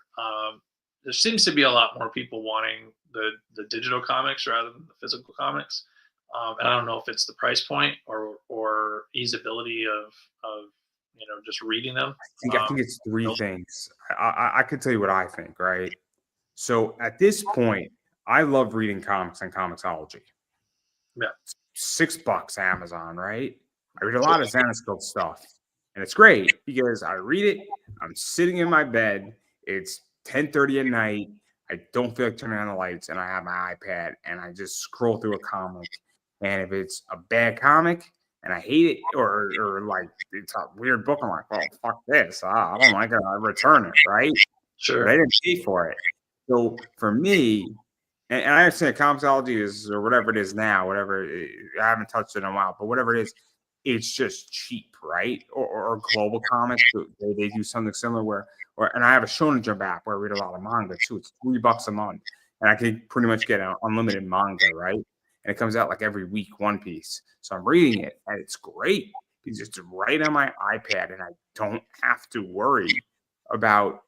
there seems to be a lot more people wanting the digital comics rather than the physical comics. And I don't know if it's the price point or easeability of just reading them. I think it's three Nope. things. I could tell you what I think, right? So at this point, I love reading comics and comicsology. Yeah. $6 Amazon, right? I read a lot of Xanoscope stuff, and it's great because I read it. I'm sitting in my bed. It's 10:30 at night. I don't feel like turning on the lights, and I have my iPad, and I just scroll through a comic. And if it's a bad comic and I hate it, or like it's a weird book, I'm like, well, fuck this. I don't like it. I return it, right? But Sure. I didn't pay for it. So for me, and I understand comicsology is, or whatever it is now, I haven't touched it in a while, but whatever it is, it's just cheap, right? Or Global Comics, they do something similar and I have a Shonen Jump app where I read a lot of manga too. It's $3 a month, and I can pretty much get an unlimited manga, right? And it comes out like every week, One Piece. So I'm reading it, and it's great. It's just right on my iPad, and I don't have to worry about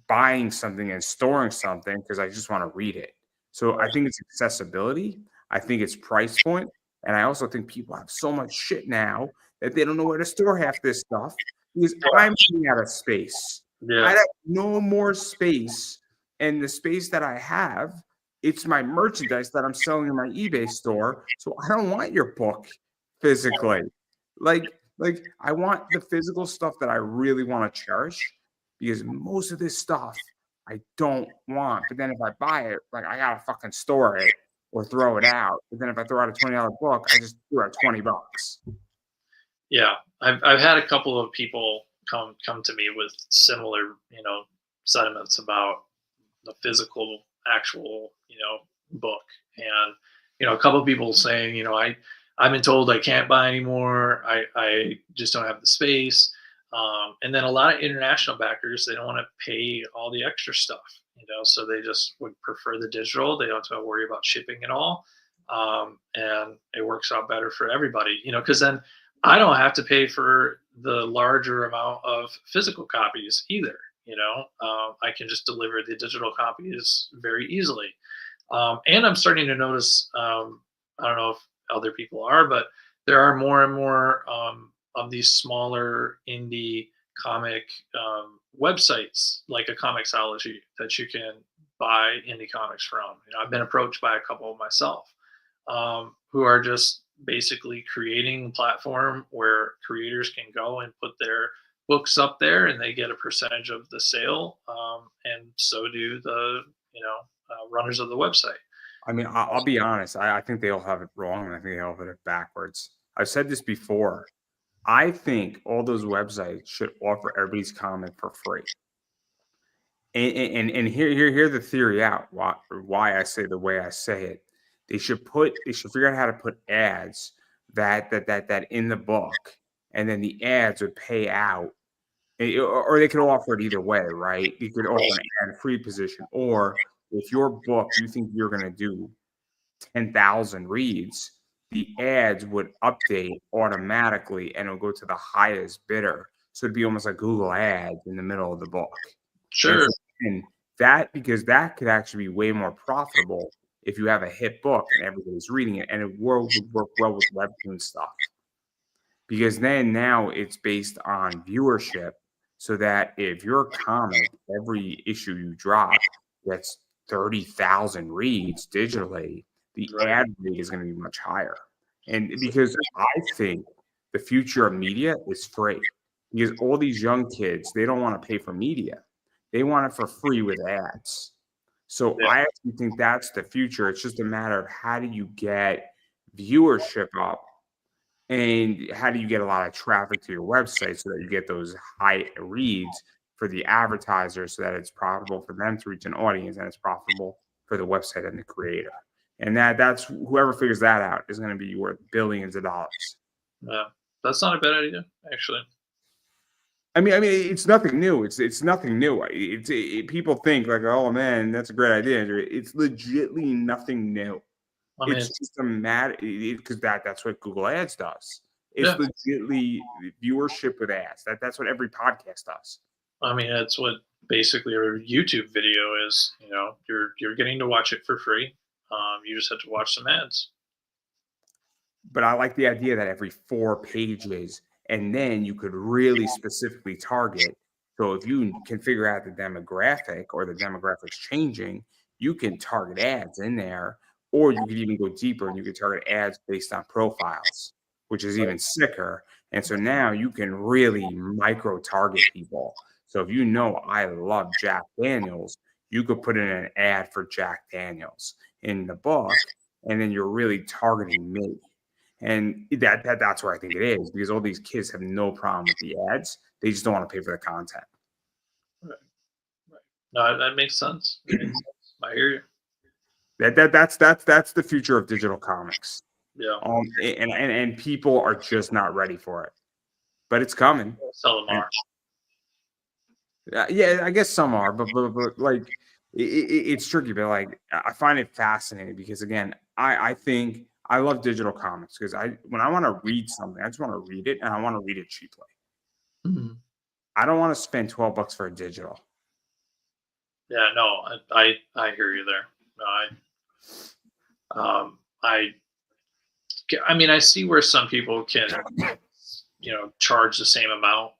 buying something and storing something because I just want to read it. So I Right. think it's accessibility. I think it's price point. And I also think people have so much shit now that they don't know where to store half this stuff, because Yeah. I'm running out of space. I Yeah. have no more space. And the space that I have, it's my merchandise that I'm selling in my eBay store. So I don't want your book physically. Like I want the physical stuff that I really want to cherish, because most of this stuff I don't want. But then if I buy it, like I gotta fucking store it or throw it out. But then if I throw out a $20 book, I just threw out $20. Yeah, I've had a couple of people come to me with similar, sentiments about the physical, actual, book, and a couple of people saying, I've been told I can't buy anymore. I just don't have the space. And then a lot of international backers, they don't want to pay all the extra stuff, so they just would prefer the digital. They don't have to worry about shipping at all. and it works out better for everybody. Because then I don't have to pay for the larger amount of physical copies either. I can just deliver the digital copies very easily. And I'm starting to notice, I don't know if other people are, but there are more and more of these smaller indie comic websites, like a Comixology, that you can buy indie comics from. I've been approached by a couple myself, who are just basically creating a platform where creators can go and put their books up there, and they get a percentage of the sale, and so do the runners of the website. I mean, I'll be honest. I think they all have it wrong, and I think they all have it backwards. I've said this before. I think all those websites should offer everybody's comic for free. And hear the theory out. Why I say the way I say it. They should figure out how to put ads that in the book, and then the ads would pay out, or they could offer it either way, right? You could offer an ad-free position, or if your book you think you're going to do 10,000 reads, the ads would update automatically and it'll go to the highest bidder. So it'd be almost like Google Ads in the middle of the book. Sure. And because that could actually be way more profitable if you have a hit book and everybody's reading it, and it would work well with webtoon stuff. Because then now it's based on viewership, so that if your comic, every issue you drop gets 30,000 reads digitally, the ad rate is going to be much higher. And because I think the future of media is free, because all these young kids, they don't want to pay for media. They want it for free with ads. So I actually think that's the future. It's just a matter of how do you get viewership up, and how do you get a lot of traffic to your website so that you get those high reads for the advertisers, so that it's profitable for them to reach an audience, and it's profitable for the website and the creator. And that's whoever figures that out is going to be worth billions of dollars. Yeah, that's not a bad idea, actually. I mean, it's nothing new. It's nothing new. People think like, oh man, that's a great idea. It's legitimately nothing new. I mean, It's just a matter, because that's what Google Ads does. It's legitimately viewership with ads. That's what every podcast does. I mean, that's what basically a YouTube video is. You're getting to watch it for free. You just have to watch some ads. But I like the idea that every 4 pages, and then you could really specifically target. So if you can figure out the demographic, or the demographic's changing, you can target ads in there, or you could even go deeper and you could target ads based on profiles, which is even sicker. And so now you can really micro target people. So if I love Jack Daniels, you could put in an ad for Jack Daniels in the book, and then you're really targeting me. And that's where I think it is, because all these kids have no problem with the ads. They just don't want to pay for the content. Right. No, that makes sense. I hear you. That's the future of digital comics. Yeah. And people are just not ready for it, but it's coming. Some are. Yeah, I guess some are, but like it's tricky. But like, I find it fascinating because, again, I think I love digital comics because when I want to read something, I just want to read it, and I want to read it cheaply. Mm-hmm. I don't want to spend $12 for a digital. Yeah, no, I hear you there. No, I mean, I see where some people can, charge the same amount,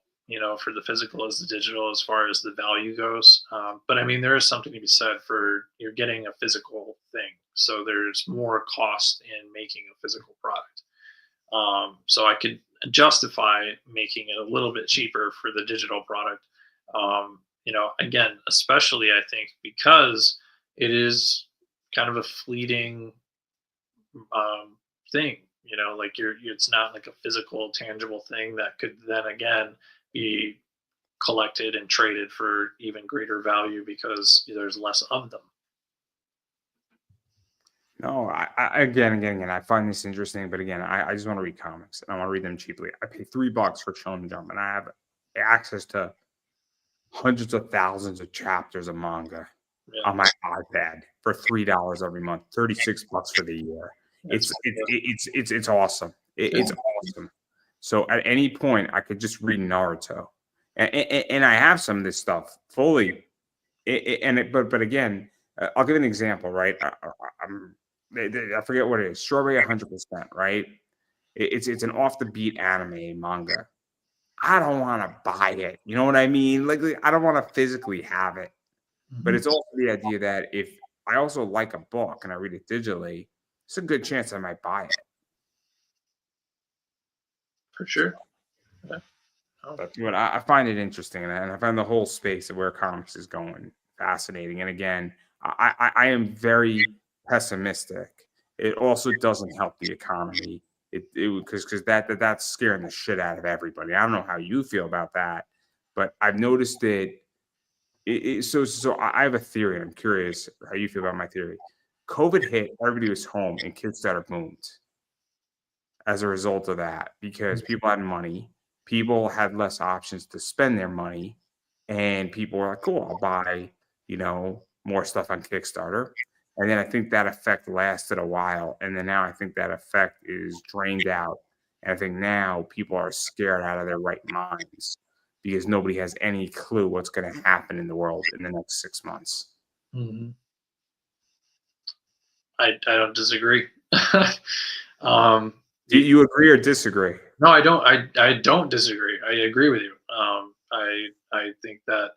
for the physical as the digital, as far as the value goes. But I mean, there is something to be said for you're getting a physical thing, so there's more cost in making a physical product. So I could justify making it a little bit cheaper for the digital product. Again, especially I think because it is kind of a fleeting thing, like it's not like a physical, tangible thing that could then again be collected and traded for even greater value because there's less of them. No, again, I find this interesting, but again, I just want to read comics, and I want to read them cheaply. I pay $3 for Shonen Jump, and I have access to hundreds of thousands of chapters of manga on my iPad for $3 every month, $36 for the year. That's It's awesome. It's awesome. So at any point, I could just read Naruto, and I have some of this stuff fully. But again, I'll give an example. Right, I forget what it is. Strawberry 100%. Right. It's an off the beat anime manga. I don't want to buy it. You know what I mean? Like I don't want to physically have it. But Mhm. it's also the idea that if I also like a book and I read it digitally, it's a good chance I might buy it. For So, sure. Yeah. Oh, but I find it interesting, and I find the whole space of where comics is going fascinating. And again, I am very pessimistic. It also doesn't help the economy. Because that's scaring the shit out of everybody. I don't know how you feel about that, but I've noticed so I have a theory. I'm curious how you feel about my theory. COVID hit, everybody was home, and Kickstarter boomed as a result of that because people had money, people had less options to spend their money, and people were like, "Cool, I'll buy, more stuff on Kickstarter." And then I think that effect lasted a while, and then now I think that effect is drained out, and I think now people are scared out of their right minds because nobody has any clue what's going to happen in the world in the next 6 months. mhm. I don't disagree. um, Do the, you agree or disagree? no, I don't. I don't disagree. I agree with you. I think that,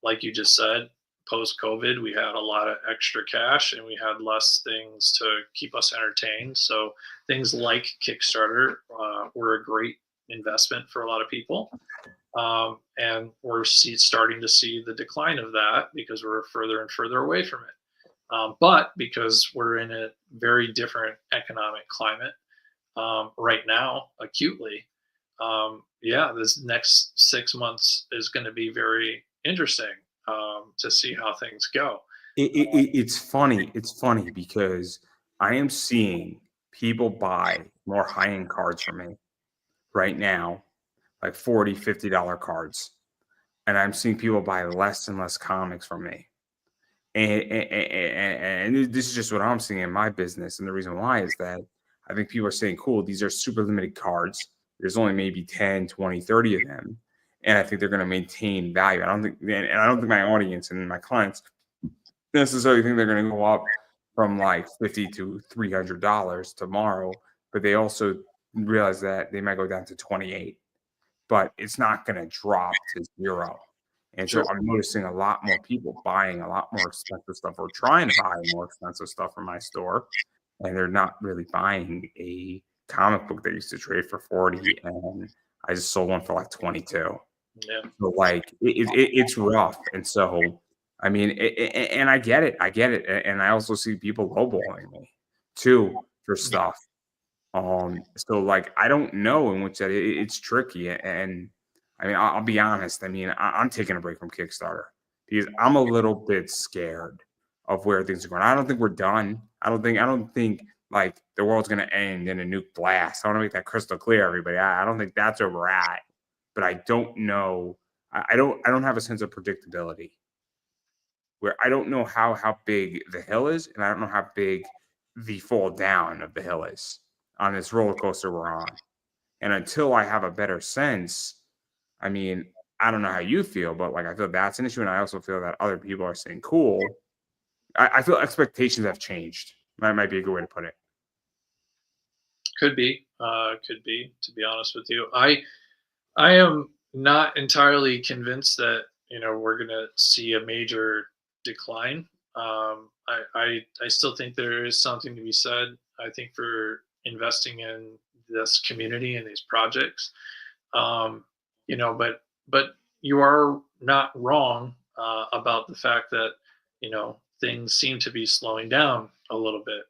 like you just said, post COVID, we had a lot of extra cash and we had less things to keep us entertained. So things like Kickstarter were a great investment for a lot of people. And we're starting to see the decline of that because we're further and further away from it. But because we're in a very different economic climate right now, acutely, yeah, this next 6 months is going to be very interesting to see how things go. It's funny. It's funny because I am seeing people buy more high-end cards from me right now, like $40, $50 cards. And I'm seeing people buy less and less comics from me. And this is just what I'm seeing in my business. And the reason why is that I think people are saying, cool, these are super limited cards. There's only maybe 10, 20, 30 of them. And I think they're going to maintain value. I don't think my audience and my clients necessarily think they're going to go up from like $50 to $300 tomorrow, but they also realize that they might go down to 28, but it's not going to drop to zero. And Sure. so I'm noticing a lot more people buying a lot more expensive stuff or trying to buy more expensive stuff from my store. And they're not really buying a comic book that used to trade for 40. And I just sold one for like 22. Yeah. So like it's rough, and so I mean, and I get it, and I also see people lowballing me too for stuff. So like I don't know in which that it's tricky, and I mean I'll be honest. I mean I'm taking a break from Kickstarter because I'm a little bit scared of where things are going. I don't think we're done. I don't think like the world's gonna end in a nuke blast. I want to make that crystal clear, everybody. I don't think that's where we're at, but I don't know. I don't have a sense of predictability where I don't know how big the hill is, and I don't know how big the fall down of the hill is on this roller coaster we're on. And until I have a better sense, I mean, I don't know how you feel, but like I feel that's an issue, and I also feel that other people are saying cool. I feel expectations have changed. That might be a good way to put it. Could be. To be honest with you, I am not entirely convinced that we're gonna see a major decline. I still think there is something to be said. I think for investing in this community and these projects, um, but you are not wrong about the fact that things seem to be slowing down a little bit.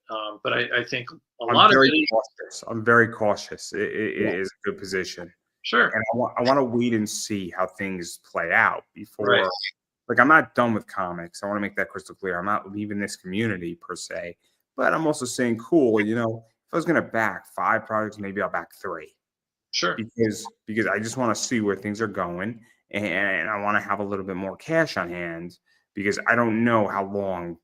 But I think a I'm lot of very it is, cautious. I'm very cautious. It yeah, is a good position, and sure, I want to wait and see how things play out right, before. Like I'm not done with comics. I want to make that crystal clear. I'm not leaving this community per se, but I'm also saying, cool. If I was going to back 5 projects, maybe I'll back 3 sure. because I just want to see where things are going, and I want to have a little bit more cash on hand because I don't know how long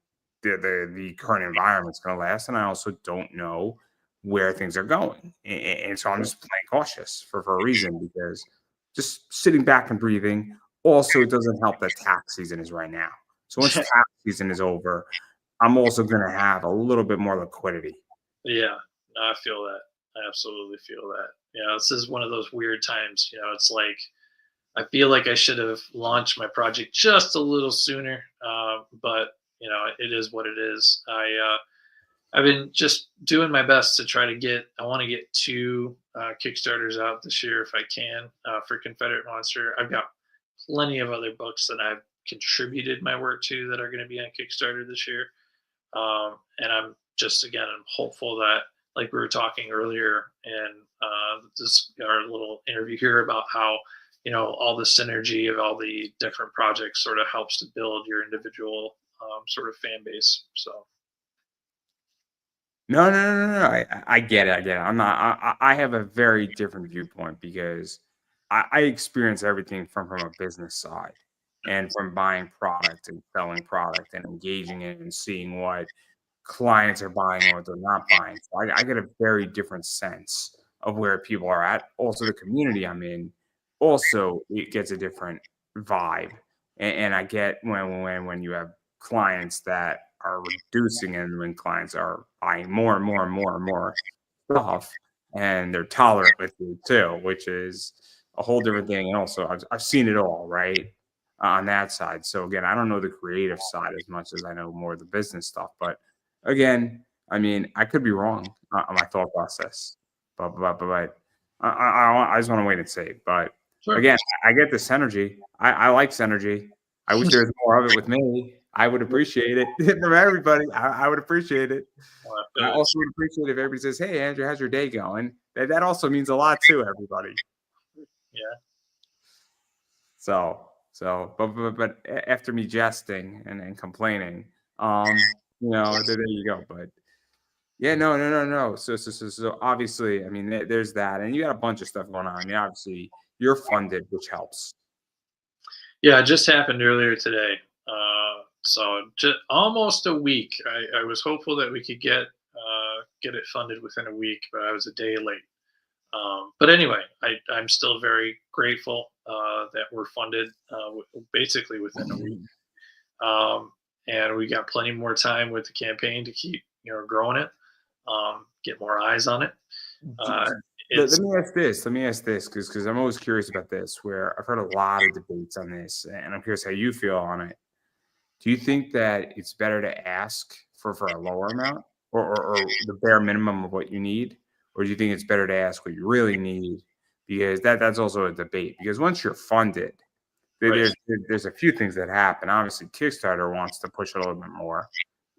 the current environment's going to last, and I also don't know where things are going, and so I'm just playing cautious for a reason, because just sitting back and breathing. Also, it doesn't help that tax season is right now. So once tax season is over, I'm also going to have a little bit more liquidity. Yeah, no, I feel that. I absolutely feel that. Yeah, this is one of those weird times. It's like I feel like I should have launched my project just a little sooner, but it is what it is. I've been just doing my best to try to get. I want to get two Kickstarters out this year if I can for Confederate Monster. I've got plenty of other books that I've contributed my work to that are going to be on Kickstarter this year. And I'm just, again, I'm hopeful that, like we were talking earlier in this our little interview here, about how all the synergy of all the different projects sort of helps to build your individual sort of fan base. So No, no, no, no, no. I get it. I get it. I'm not. I have a very different viewpoint, because I experience everything from a business side, and from buying product and selling product and engaging in it and seeing what clients are buying or what they're not buying. So I get a very different sense of where people are at. Also, the community I'm in, also it gets a different vibe, and I get when you have clients that are reducing, and when clients are buying more and more and more and more stuff, and they're tolerant with you too, which is a whole different thing. And also, I've seen it all, right, on that side. So again, I don't know the creative side as much as I know more of the business stuff. But again, I mean, I could be wrong on my thought process, but I just want to wait and see. But sure. again, I get the synergy. I like synergy. I wish there was more of it with me. I would appreciate it from everybody. I would appreciate it. Well, I I feel it. also would appreciate if everybody says, "Hey, Andrew, how's your day going?" That also means a lot to everybody. Yeah. But after me jesting and complaining, there you go. But yeah, no, no, no, no. So obviously, I mean, there's that, and you got a bunch of stuff going on. I mean, obviously, you're funded, which helps. Yeah, it just happened earlier today. So just almost a week. I was hopeful that we could get it funded within a week, but I was a day late. But anyway, I'm still very grateful that we're funded basically within a week. Um, and we got plenty more time with the campaign to keep growing it, get more eyes on it. Uh, Let, it's let me ask this. Let me ask this, because I'm always curious about this. Where I've heard a lot of debates on this, and I'm curious how you feel on it. Do you think that it's better to ask for a lower amount, or the bare minimum of what you need, or do you think it's better to ask what you really need? Because that's also a debate. Because once you're funded, right, there's a few things that happen. Obviously, Kickstarter wants to push it a little bit more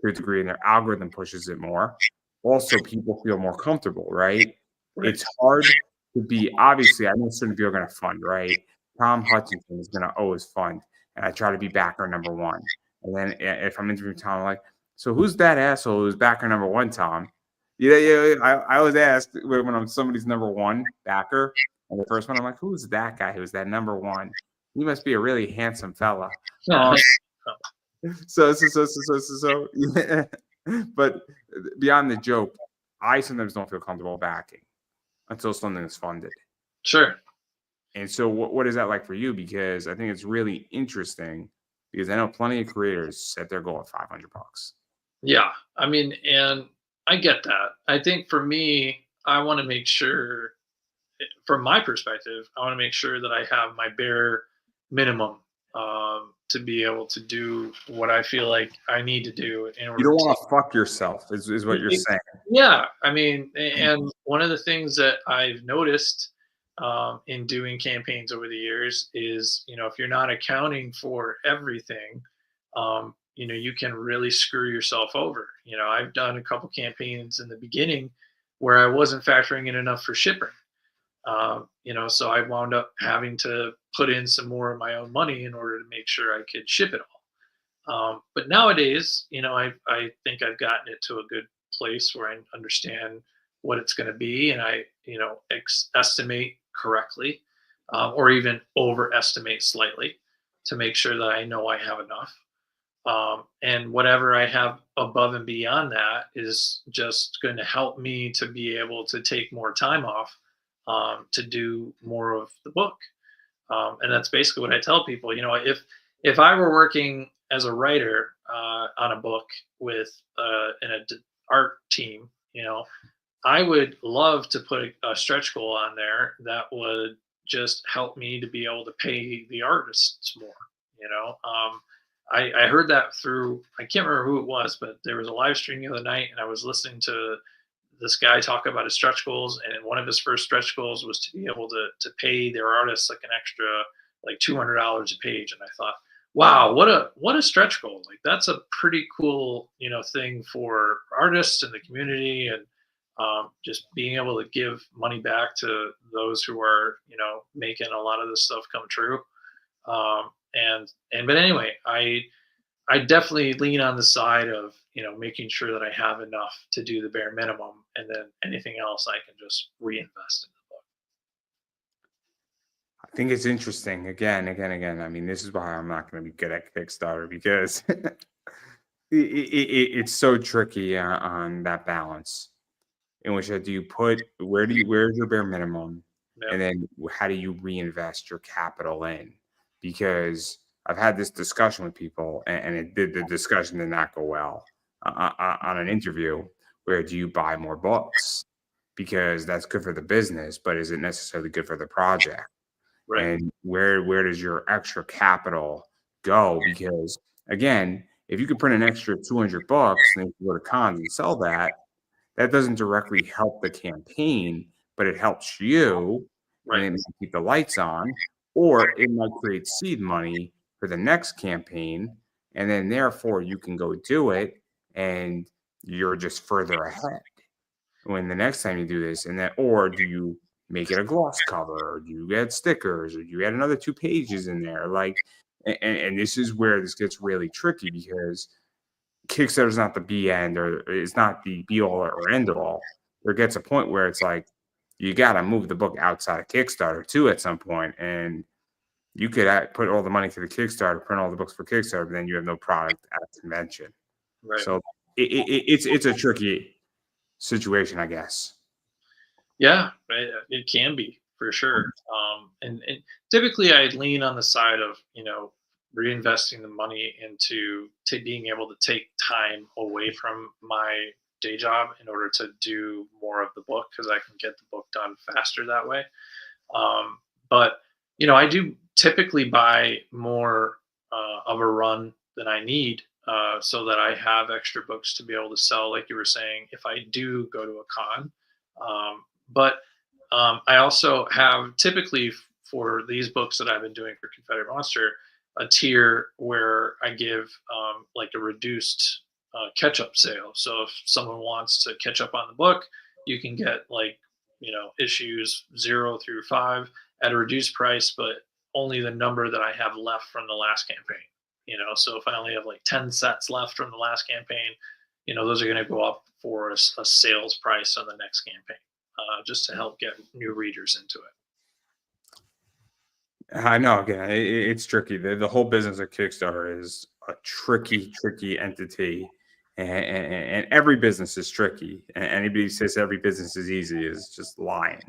to a degree, and their algorithm pushes it more. Also, people feel more comfortable, right? right. It's hard to be, obviously, I know certain people are going to fund, right? Tom Hutchinson is going to always fund, and I try to be backer number one. And then if I'm interviewing Tom, I'm like, so who's that asshole who's backer number one, Tom? Yeah. I always ask when I'm somebody's number one backer, and the first one, I'm like, who's that guy who's that number one? He must be a really handsome fella. Um, yeah. But beyond the joke, I sometimes don't feel comfortable backing until something is funded. Sure. And so, what is that like for you? Because I think it's really interesting, because I know plenty of creators set their goal at $500. Yeah. I mean, and I get that. I think for me, I want to make sure, from my perspective, I want to make sure that I have my bare minimum to be able to do what I feel like I need to do in You order don't to. want to fuck yourself, is what you're saying. Yeah, I mean, and one of the things that I've noticed in doing campaigns over the years is, if you're not accounting for everything, you can really screw yourself over. I've done a couple campaigns in the beginning where I wasn't factoring in enough for shipping. So I wound up having to put in some more of my own money in order to make sure I could ship it all. But nowadays, I think I've gotten it to a good place where I understand what it's going to be, and I, estimate correctly, or even overestimate slightly to make sure that I know I have enough. And whatever I have above and beyond that is just going to help me to be able to take more time off, to do more of the book. And that's basically what I tell people. If I were working as a writer on a book with in a art team, I would love to put a stretch goal on there that would just help me to be able to pay the artists more. I heard that through, I can't remember who it was, but there was a live stream the other night, and I was listening to this guy talk about his stretch goals, and one of his first stretch goals was to be able to pay their artists like an extra like $200 a page. And I thought, wow, what a stretch goal! Like that's a pretty cool thing for artists in the community, and just being able to give money back to those who are making a lot of this stuff come true. But anyway, I definitely lean on the side of making sure that I have enough to do the bare minimum, and then anything else I can just reinvest in the book. I think it's interesting. Again. I mean, this is why I'm not going to be good at Kickstarter, because it's so tricky on that balance. In which do you put, where's your bare minimum, Yeah. and then how do you reinvest your capital in? Because I've had this discussion with people, and the discussion did not go well on an interview. Where do you buy more books? Because that's good for the business, but is it necessarily good for the project? Right. And where does your extra capital go? Because again, if you could print an extra 200 bucks and then you go to cons and sell that, that doesn't directly help the campaign, but it helps you, and Right. it might keep the lights on, or it might create seed money for the next campaign, and then therefore you can go do it, and you're just further ahead when the next time you do this. And then, or do you make it a gloss cover, or do you add stickers, or do you add another 2 pages in there? Like, and this is where this gets really tricky, because Kickstarter's not the be end, or it's not the be all or end all. There gets a point where it's like you got to move the book outside of Kickstarter too at some point, and you could put all the money to the Kickstarter, print all the books for Kickstarter, but then you have no product at convention. Right. So it's a tricky situation, I guess. Yeah, right, it can be for sure. And typically I lean on the side of reinvesting the money into being able to take time away from my day job in order to do more of the book, because I can get the book done faster that way. But I do typically buy more of a run than I need, so that I have extra books to be able to sell, like you were saying, if I do go to a con. But I also have typically, for these books that I've been doing for Confederate Monster, a tier where I give like a reduced catch up sale. So if someone wants to catch up on the book, you can get like issues 0 through 5 at a reduced price, but only the number that I have left from the last campaign. So if I only have like 10 sets left from the last campaign, those are going to go up for a sales price on the next campaign, just to help get new readers into it. I know. Again, it's tricky. The whole business of Kickstarter is a tricky entity, and every business is tricky. And anybody who says every business is easy is just lying.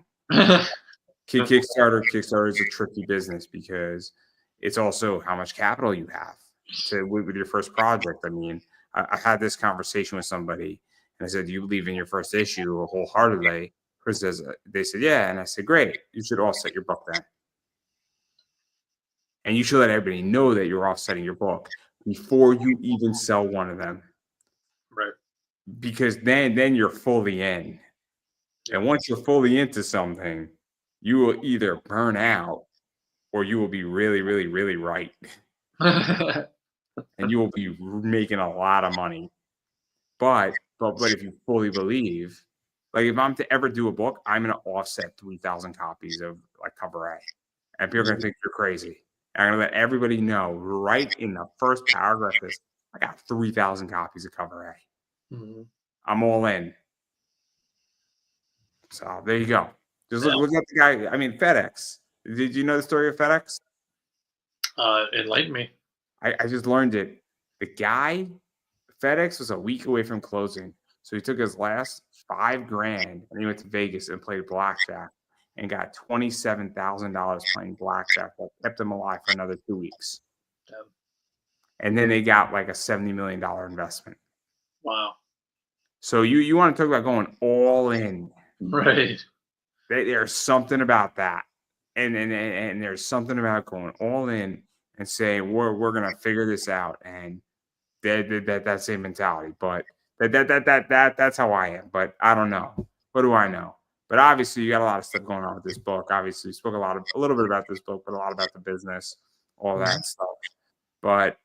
Kickstarter is a tricky business, because it's also how much capital you have with your first project. I mean, I had this conversation with somebody, and I said, "Do you believe in your first issue wholeheartedly?" Chris says, they said, "Yeah," and I said, "Great. You should offset your book then, and you should let everybody know that you're offsetting your book before you even sell one of them, Right. because then you're fully in. Yeah. And once you're fully into something, you will either burn out, or you will be really, really, really right, and you will be making a lot of money. But if you fully believe, like if I'm to ever do a book, I'm gonna offset 3,000 copies of like cover A, and people are gonna think you're crazy. And I'm gonna let everybody know right in the first paragraph is I got 3,000 copies of cover A. Mhm. I'm all in. So there you go. Just Yeah. look at the guy. I mean, FedEx. Did you know the story of FedEx? Enlighten me. I just learned it The guy, FedEx was a week away from closing. So he took his last $5,000 and he went to Vegas and played blackjack and got $27,000 playing blackjack that kept him alive for another 2 weeks. Damn. And then they got like a $70 million investment. Wow. So you want to talk about going all in. Right. There's something about that. And there's something about going all in and saying we're gonna figure this out. And that same mentality. But that's how I am. But I don't know. What do I know? But obviously, you got a lot of stuff going on with this book. Obviously, you spoke a little bit about this book, but a lot about the business, all that stuff. But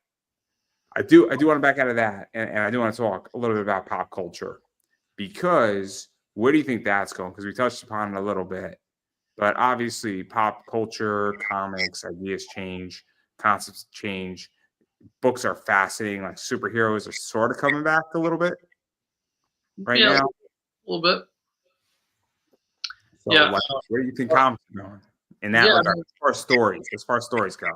I do want to back out of that, and I do want to talk a little bit about pop culture, because where do you think that's going? Because we touched upon it a little bit, but obviously, pop culture, comics, ideas change, concepts change. Books are fascinating. Like superheroes are sort of coming back a little bit right Yeah, now. a little bit. So, Yeah. like, where do you think comics are going in that Yeah, regard? As far as stories go.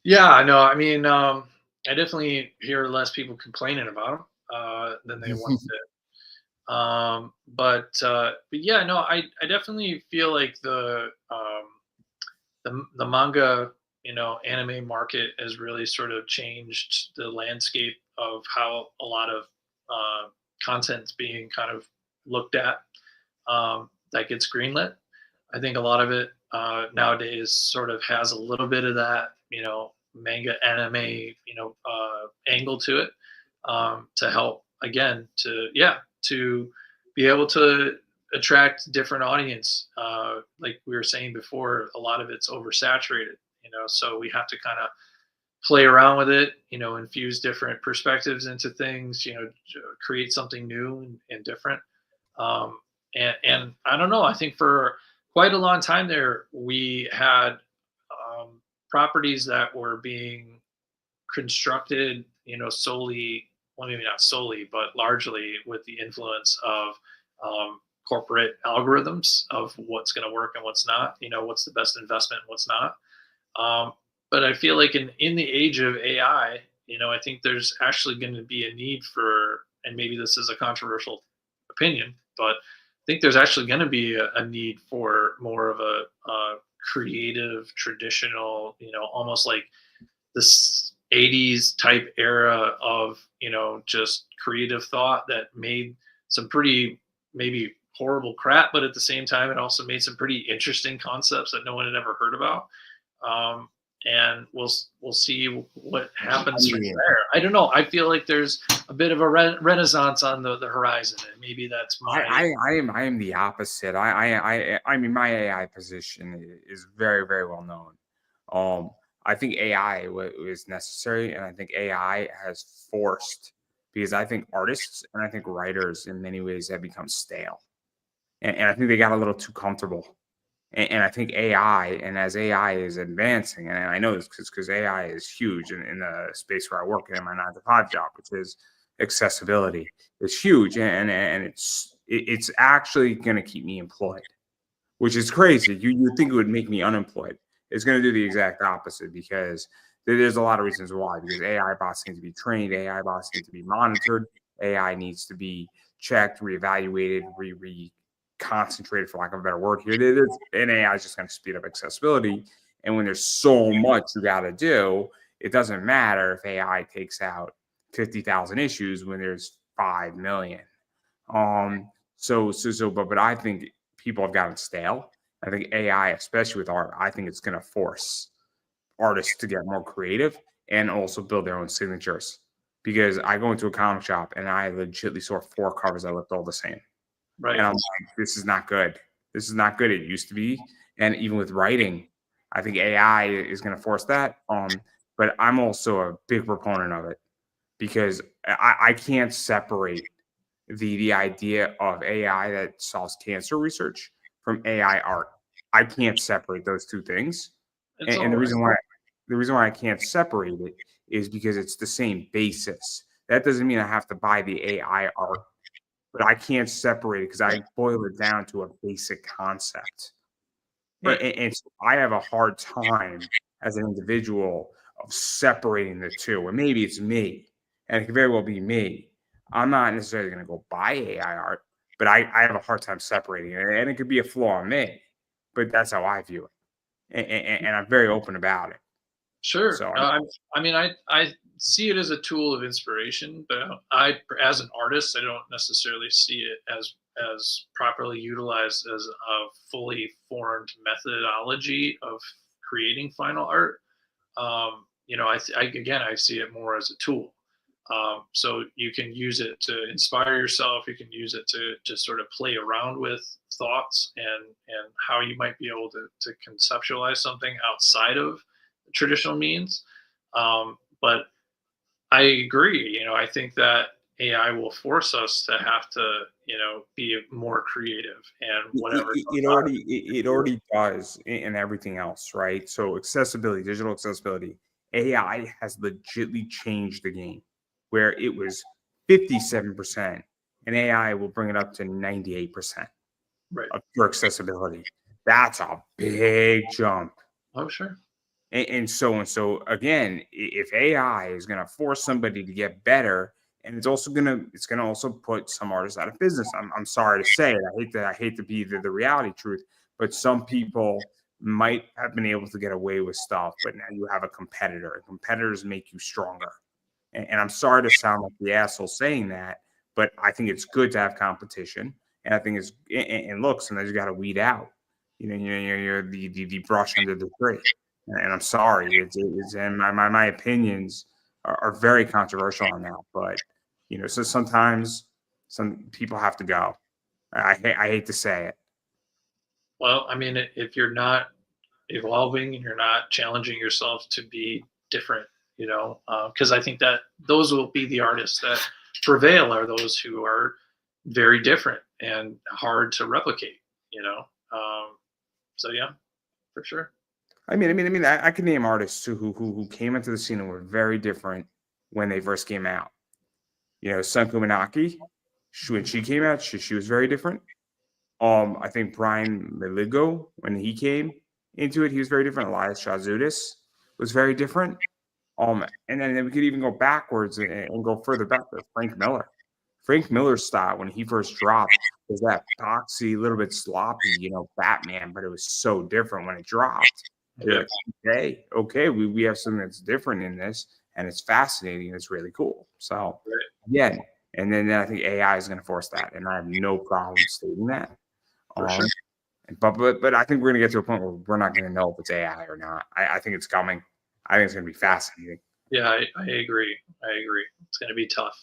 Yeah, I know. I mean, I definitely hear less people complaining about them than they once did. But yeah, no, I definitely feel like the manga, anime market has really sort of changed the landscape of how a lot of content's being kind of looked at, that gets greenlit. I think a lot of it nowadays sort of has a little bit of that, manga anime, angle to it, to help again to be able to attract different audience. Like we were saying before, a lot of it's oversaturated, so we have to kind of play around with it, infuse different perspectives into things, create something new and different. And I don't know. I think for quite a long time there, we had properties that were being constructed, solely, well, maybe not solely, but largely with the influence of corporate algorithms of what's going to work and what's not, what's the best investment and what's not. But I feel like in the age of AI, I think there's actually going to be a need for, and maybe this is a controversial opinion, but I think there's actually going to be a need for more of a creative, traditional, almost like this 80s type era of, just creative thought that made some pretty maybe horrible crap, but at the same time, it also made some pretty interesting concepts that no one had ever heard about. And we'll see what happens from there. I don't know. I feel like there's a bit of a renaissance on the horizon, and maybe that's my. I am the opposite. I mean, my AI position is very, very well known. I think AI is necessary, and I think AI has forced, because I think artists and I think writers in many ways have become stale, and I think they got a little too comfortable. And I think AI, and as AI is advancing, and I know this because AI is huge in the space where I work in my 9 to 5 job, which is accessibility. It's huge, and it's actually going to keep me employed, which is crazy. You think it would make me unemployed? It's going to do the exact opposite, because there's a lot of reasons why. Because AI bots need to be trained, AI bots need to be monitored, AI needs to be checked, reevaluated, concentrated, for lack of a better word here. And AI is just going to speed up accessibility. And when there's so much you got to do, it doesn't matter if AI takes out 50,000 issues when there's 5 million. But I think people have gotten stale. I think AI, especially with art, I think it's going to force artists to get more creative and also build their own signatures. Because I go into a comic shop and I legitimately saw 4 covers that looked all the same. Right. And I'm like, this is not good. This is not good. It used to be. And even with writing, I think AI is going to force that. But I'm also a big proponent of it, because I can't separate the idea of AI that solves cancer research from AI art. I can't separate those two things. And the reason why I can't separate it is because it's the same basis. That doesn't mean I have to buy the AI art, but I can't separate it because I boil it down to a basic concept. Right. And so I have a hard time as an individual of separating the two. And maybe it's me. and it could very well be me. I'm not necessarily going to go buy AI art, but I have a hard time separating it, and it could be a flaw in me, but that's how I view it, and I'm very open about it. Sure. So No, I mean, I see it as a tool of inspiration, but as an artist, I don't necessarily see it as properly utilized as a fully formed methodology of creating final art. Again, I see it more as a tool. So you can use it to inspire yourself. You can use it to just sort of play around with thoughts and how you might be able to conceptualize something outside of traditional means. But I agree. I think that AI will force us to have to, be more creative and whatever comes out of it it. already does in everything else, right? So accessibility, digital accessibility, AI has legitly changed the game where it was 57%, and AI will bring it up to 98% Right. for accessibility. That's a big jump. Oh, sure. And so again, if AI is going to force somebody to get better, and it's gonna also put some artists out of business. I'm sorry to say it. I hate to be the reality truth, but some people might have been able to get away with stuff, but now you have a competitor. And competitors make you stronger. And I'm sorry to sound like the asshole saying that, but I think it's good to have competition. And I think and look, sometimes you got to weed out. You're the brush under the tree. And I'm sorry, and my opinions are very controversial on that. But so sometimes some people have to go. I hate to say it. Well, I mean, if you're not evolving and you're not challenging yourself to be different, because I think that those will be the artists that prevail are those who are very different and hard to replicate, you know. So yeah, for sure. I can name artists who came into the scene and were very different when they first came out. Senko Minaki, when she came out, she was very different. I think Brian Meligo, when he came into it, he was very different. Elias Shazudis was very different. And then we could even go backwards and go further back to Frank Miller. Frank Miller's style when he first dropped was that boxy, little bit sloppy, Batman, but it was so different when it dropped. And you're Yeah, like, okay, we have something that's different in this, and it's fascinating. And it's really cool. So right, yeah, and then I think AI is going to force that, and I have no problem stating that. for Um, sure. but I think we're going to get to a point where we're not going to know if it's AI or not. I think it's coming. I think it's going to be fascinating. Yeah, I agree. I agree. It's going to be tough.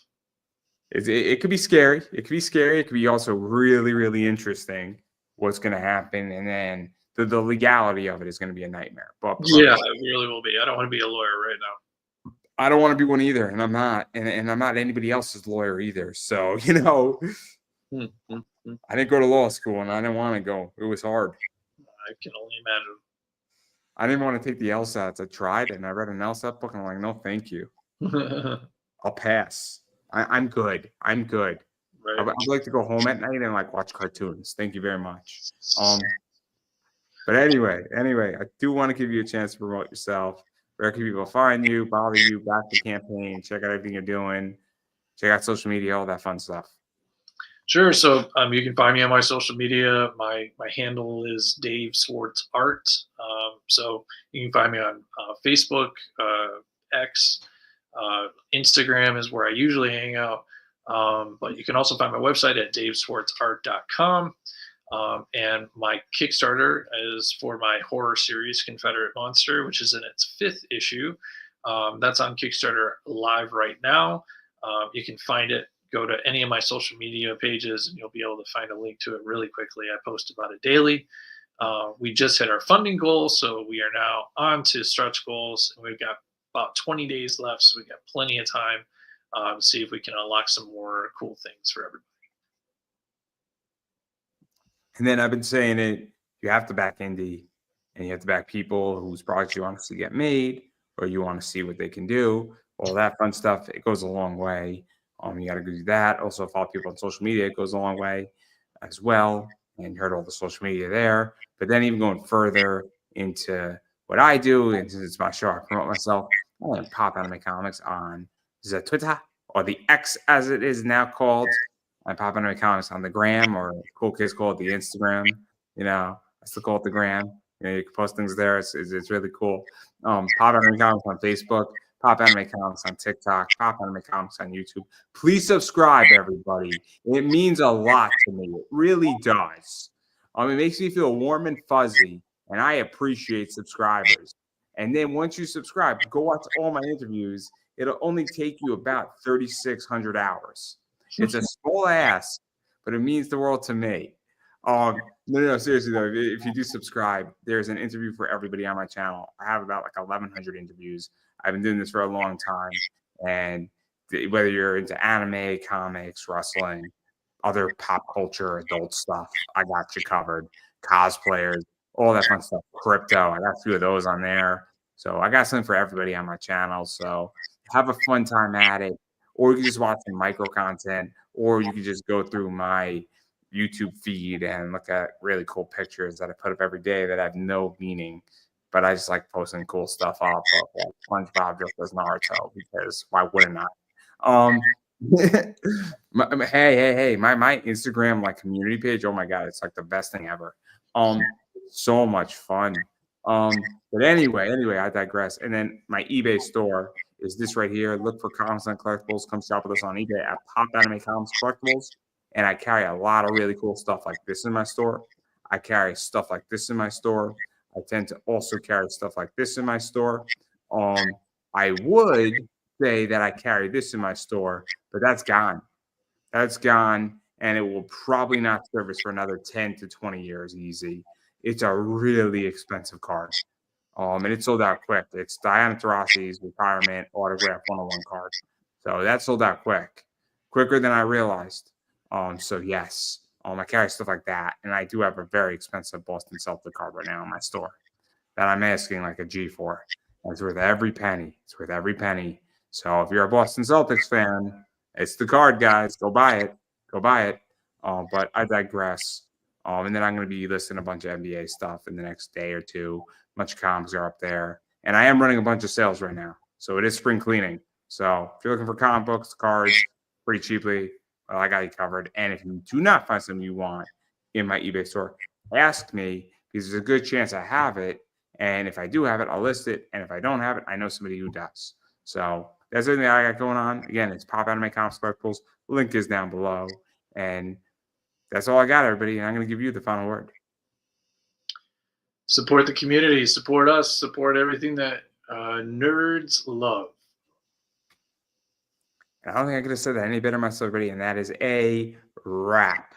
It could be scary. It could be scary. It could be also really, really interesting what's going to happen. And then the legality of it is going to be a nightmare. But Yeah, it really will be. I don't want to be a lawyer right now. I don't want to be one either. And I'm not. And I'm not anybody else's lawyer either. So, Hmm, hmm, hmm. I didn't go to law school and I didn't want to go. It was hard. I can only imagine. I didn't want to take the LSATs. I tried and I read an LSAT book and I'm like, no, thank you. I'll pass. I'm good. I'm good. Right. I'd like to go home at night and watch cartoons. Thank you very much. But anyway, I do want to give you a chance to promote yourself. Where can people find you, bother you, back the campaign, check out everything you're doing, check out social media, all that fun stuff. Sure. So you can find me on my social media. My handle is Dave Swartz Art. So you can find me on Facebook, X, Instagram is where I usually hang out. But you can also find my website at daveswartzart.com. And my Kickstarter is for my horror series Confederate Monster, which is in its 5th issue. That's on Kickstarter live right now. You can find it. Go to any of my social media pages and you'll be able to find a link to it really quickly. I post about it daily. We just hit our funding goal, so we are now on to stretch goals. And we've got about 20 days left, so we've got plenty of time to see if we can unlock some more cool things for everybody. And then I've been saying it, you have to back indie and you have to back people whose projects you want to see get made or you want to see what they can do. All that fun stuff, it goes a long way. You got to do that. Also follow people on social media. It goes a long way as well. And you heard all the social media there. But then even going further into what I do, and since it's my show, I promote myself. I want to pop out of my comics on Twitter or the X as it is now called. I pop anime comics on the gram, or cool kids call it the Instagram. I still call it the gram. You can post things there. It's really cool. Pop anime comics on Facebook. Pop anime comics on TikTok. Pop anime comics on YouTube. Please subscribe, everybody. It means a lot to me. It really does. It makes me feel warm and fuzzy, and I appreciate subscribers. And then once you subscribe, go watch all my interviews. It'll only take you about 3,600 hours. It's a small ask, but it means the world to me. No, seriously though, if you do subscribe, there's an interview for everybody on my channel. I have about like 1,100 interviews. I've been doing this for a long time, and whether you're into anime, comics, wrestling, other pop culture, adult stuff, I got you covered. Cosplayers, all that fun stuff. Crypto, I got a few of those on there. So I got something for everybody on my channel. So have a fun time at it. Or you can just watch some micro content, or you can just go through my YouTube feed and look at really cool pictures that I put up every day that have no meaning. But I just like posting cool stuff up of like SpongeBob just as Naruto, because why wouldn't I? Hey, my Instagram like community page, oh my god, it's like the best thing ever. So much fun. But anyway, I digress. And then my eBay store is this right here. Look for Comics and Collectibles. Come shop with us on eBay at Pop Anime Comics Collectibles. And I carry a lot of really cool stuff like this in my store. I carry stuff like this in my store. I tend to also carry stuff like this in my store. I would say that I carry this in my store, but that's gone. That's gone, and it will probably not service for another 10 to 20 years easy. It's a really expensive card. And it sold out quick. It's Diana Taurasi's retirement autograph 101 card. So that sold out quicker than I realized. So yes, I carry stuff like that, and I do have a very expensive Boston Celtic card right now in my store that I'm asking like a G for. And it's worth every penny. It's worth every penny. So if you're a Boston Celtics fan, it's the card, guys. Go buy it. Go buy it. But I digress. And then I'm going to be listing a bunch of NBA stuff in the next day or two. A bunch of comics are up there. And I am running a bunch of sales right now. So it is spring cleaning. So if you're looking for comic books, cards, pretty cheaply, well, I got you covered. And if you do not find something you want in my eBay store, ask me, because there's a good chance I have it. And if I do have it, I'll list it. And if I don't have it, I know somebody who does. So that's everything I got going on. Again, it's Pop Anime Comics Collectibles. The link is down below. And that's all I got, everybody. And I'm going to give you the final word. Support the community. Support us. Support everything that nerds love. I don't think I could have said that any better myself, everybody. And that is a wrap.